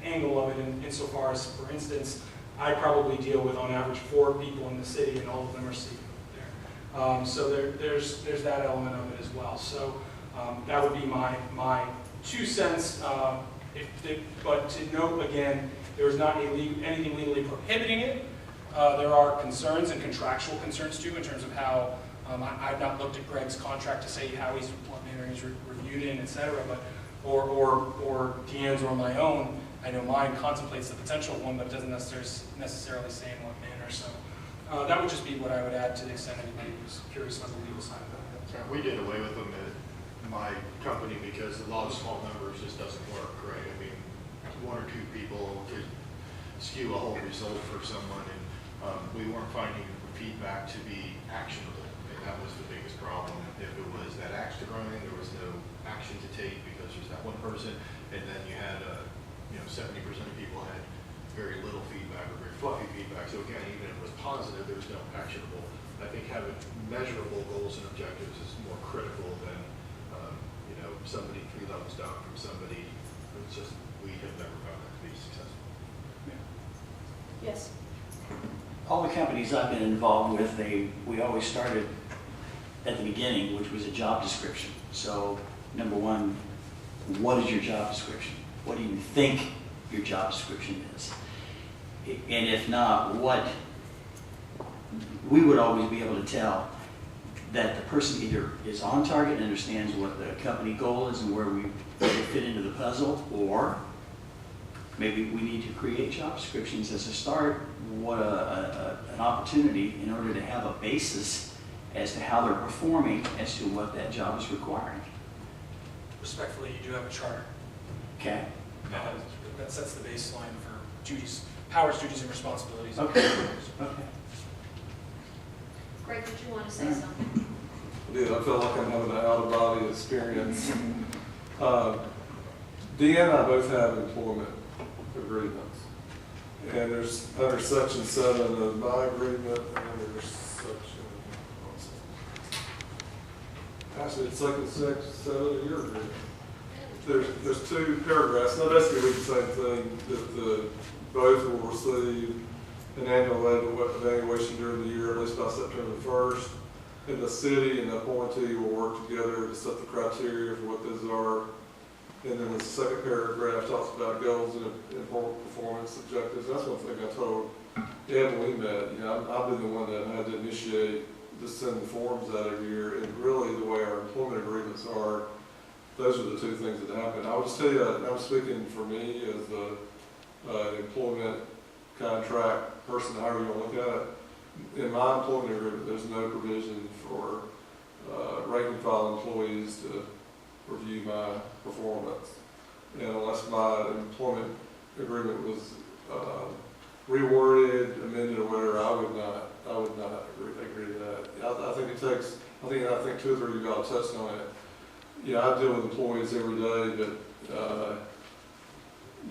angle of it insofar as, for instance, I probably deal with on average 4 people in the city, and all of them are seated there. So there's that element of it as well. So that would be my 2 cents. But to note again, there is not anything legally prohibiting it. There are concerns and contractual concerns too, in terms of how I've not looked at Greg's contract to say what manner he's reviewed in, et cetera, but or Deanne's or my own. I know mine contemplates the potential one, but it doesn't necessarily say in what manner. So that would just be what I would add to the extent anybody was curious about the legal side of it. Yeah, we did away with them at my company because the law of small numbers just doesn't work, right? I mean, 1 or 2 people could skew a whole result for someone, and we weren't finding feedback to be actionable, and that was the biggest problem. If it was that axe to grind, there was no action to take because there's that one person, and then you had 70% of people had very little feedback or very fluffy feedback. So again, even if it was positive, there was no actionable. I think having measurable goals and objectives is more critical than somebody 3 levels down from somebody. It's just, we have never found that to be successful. Yeah. Yes. All the companies I've been involved with, we always started at the beginning, which was a job description. So, number 1, what is your job description? What do you think your job description is? And if not, we would always be able to tell that the person either is on target and understands what the company goal is and where we fit into the puzzle, or maybe we need to create job descriptions as a start. What an opportunity in order to have a basis as to how they're performing as to what that job is requiring. Respectfully, you do have a charter. Okay. That sets the baseline for duties, powers, duties, and responsibilities. Okay. Okay. Greg, did you want to say something? Yeah, I feel like I'm having an out-of-body experience. Deanne and I both have employment agreements. And there's under section 7 of my agreement, and there's section, actually it's section 7 of your agreement. There's 2 paragraphs. Now basically read the same thing, that both will receive an annual evaluation during the year, at least by September 1st. And the city and the appointee will work together to set the criteria for what those are. And then the second paragraph talks about goals and important performance objectives. That's one thing I told Ed when we met. I've been the one that had to initiate just send forms out every year, and really the way our employment agreements are, those are the two things that happen. I will just tell you, I'm speaking for me as an employment contract person, however you want to look at it. In my employment agreement, there's no provision for rank and file employees to review my performance. And unless my employment agreement was reworded, amended, or whatever, I would not agree to that. I think 2 or 3 of y'all touched on it. I deal with employees every day, but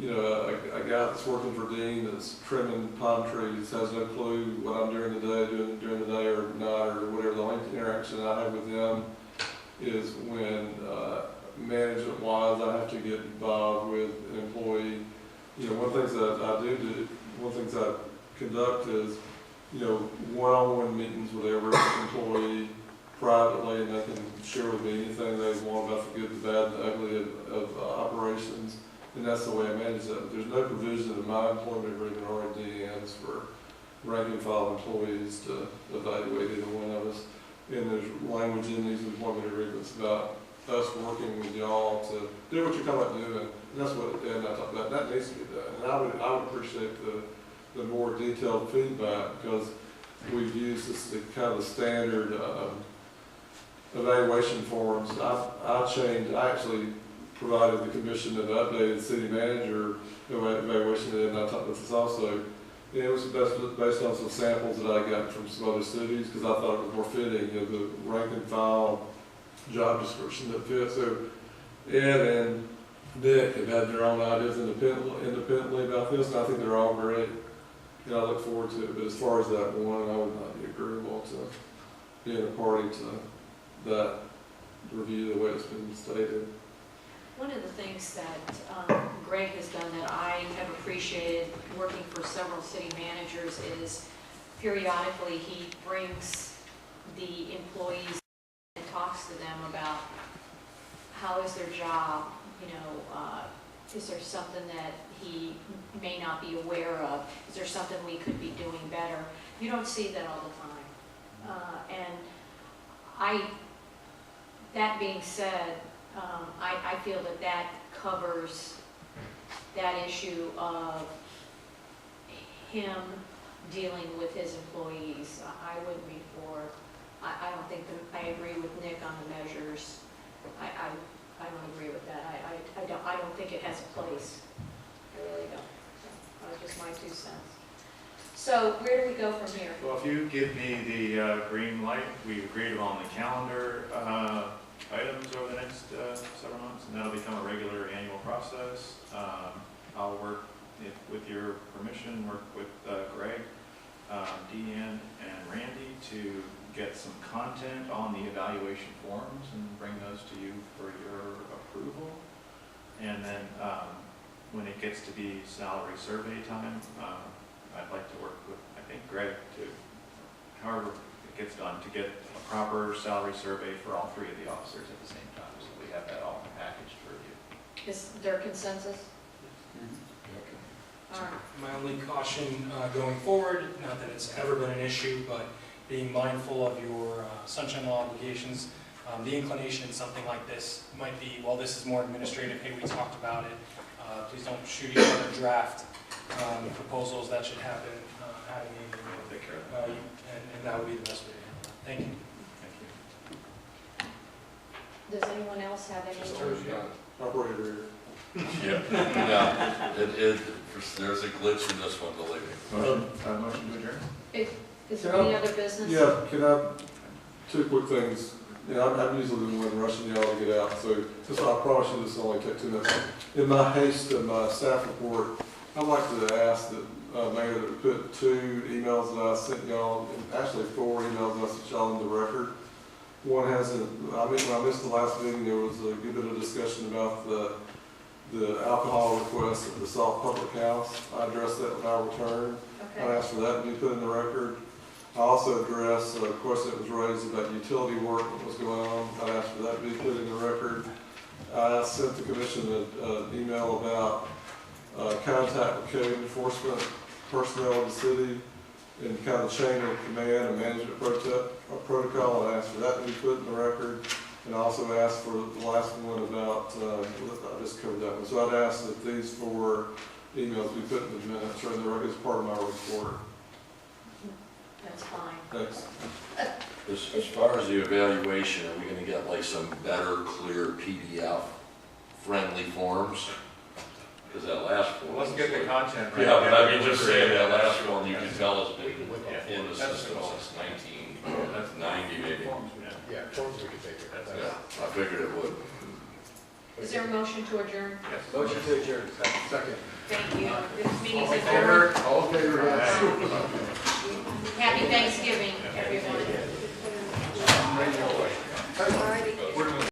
a guy that's working for Dean that's trimming palm trees has no clue what I'm doing during the day or not, or whatever. The only interaction I have with them is when management-wise I have to get involved with an employee. One of the things that one of the things I conduct is, one-on-one meetings with every employee privately, and they can share with me anything they want about the good, the bad, and the ugly of operations. And that's the way I manage that. But there's no provision in my employment agreement or in DN's for rank and file employees to evaluate either one of us. And there's language in these employment agreements about us working with y'all to do what you're talking about doing. And that's what Ed and I talked about. That needs to be done. And I would appreciate the more detailed feedback, because we've used this kind of the standard evaluation forms. I actually provided the commission an updated city manager evaluation, and I talked about this also. And it was based on some samples that I got from some other cities, because I thought it was more fitting, the rank and file job description that fits. So Ed and Nick have had their own ideas independently about this, and I think they're all great. And I look forward to it. But as far as that one, I would not be agreeable to being a party to that review the way it's been stated. One of the things that Greg has done that I have appreciated working for several city managers is periodically he brings the employees and talks to them about how is their job, is there something that he may not be aware of? Is there something we could be doing better? You don't see that all the time. That being said, I feel that covers that issue of him dealing with his employees. I wouldn't be for, I don't think I agree with Nick on the measures. I don't agree with that. I don't think it has a place. I really don't. So, that was just my 2 cents. So where do we go from here? Well, if you give me the green light, we agreed on the calendar items over the next several months, and that'll become a regular annual process. I'll work, with your permission, work with Greg, Deanne, and Randy to get some content on the evaluation forms and bring those to you for your approval. And then when it gets to be salary survey time, I'd like to work with, I think, Greg to, however it gets done, to get a proper salary survey for all 3 of the officers at the same time, so we have that all packaged for you. Is there consensus? All right. My only caution going forward, not that it's ever been an issue, but being mindful of your sunshine law obligations, the inclination in something like this might be, well, this is more administrative, hey, we talked about it, please don't shoot each other draft proposals. That should happen at a meeting. We'll take care of that. And that would be the best way to handle it. Thank you. Does anyone else have any? Operator. Yeah, there's a glitch in this one, believe me. Motion to adjourn? Is there any other business? Yeah, can I, 2 quick things. I'm usually the one rushing y'all to get out, so just I promise you this will only take 2 minutes. In my haste of my staff report, I'd like to ask that Mayor that we put 2 emails that I sent y'all, actually 4 emails that I sent y'all in the record. One hasn't, when I missed the last meeting, there was a good bit of discussion about the alcohol request at the Salt Public House. I addressed that when I returned. Okay. I asked for that to be put in the record. I also addressed a question that was raised about utility work that was going on. I asked for that to be put in the record. I sent the commission an email about contact with code enforcement personnel in the city, in kind of chain of command and management protocol, and asked for that to be put in the record. And also asked for the last one about, I just covered that one. So I'd ask that these 4 emails be put in the minutes or in the record as part of my report. That's fine. Thanks. As far as the evaluation, are we gonna get like some better, clear PDF friendly forms? Because that last form. Let's get the content right. Yeah, but I mean, just saying that last form, you can tell it's been in the system since 1990 maybe. Yeah, forms we could take care of. Yeah, I figured it would. Is there a motion to adjourn? Yes. Motion to adjourn. Second. Thank you. This meeting All in is adjourned. favor? All in favor, yes. Happy Thanksgiving, everyone. All right.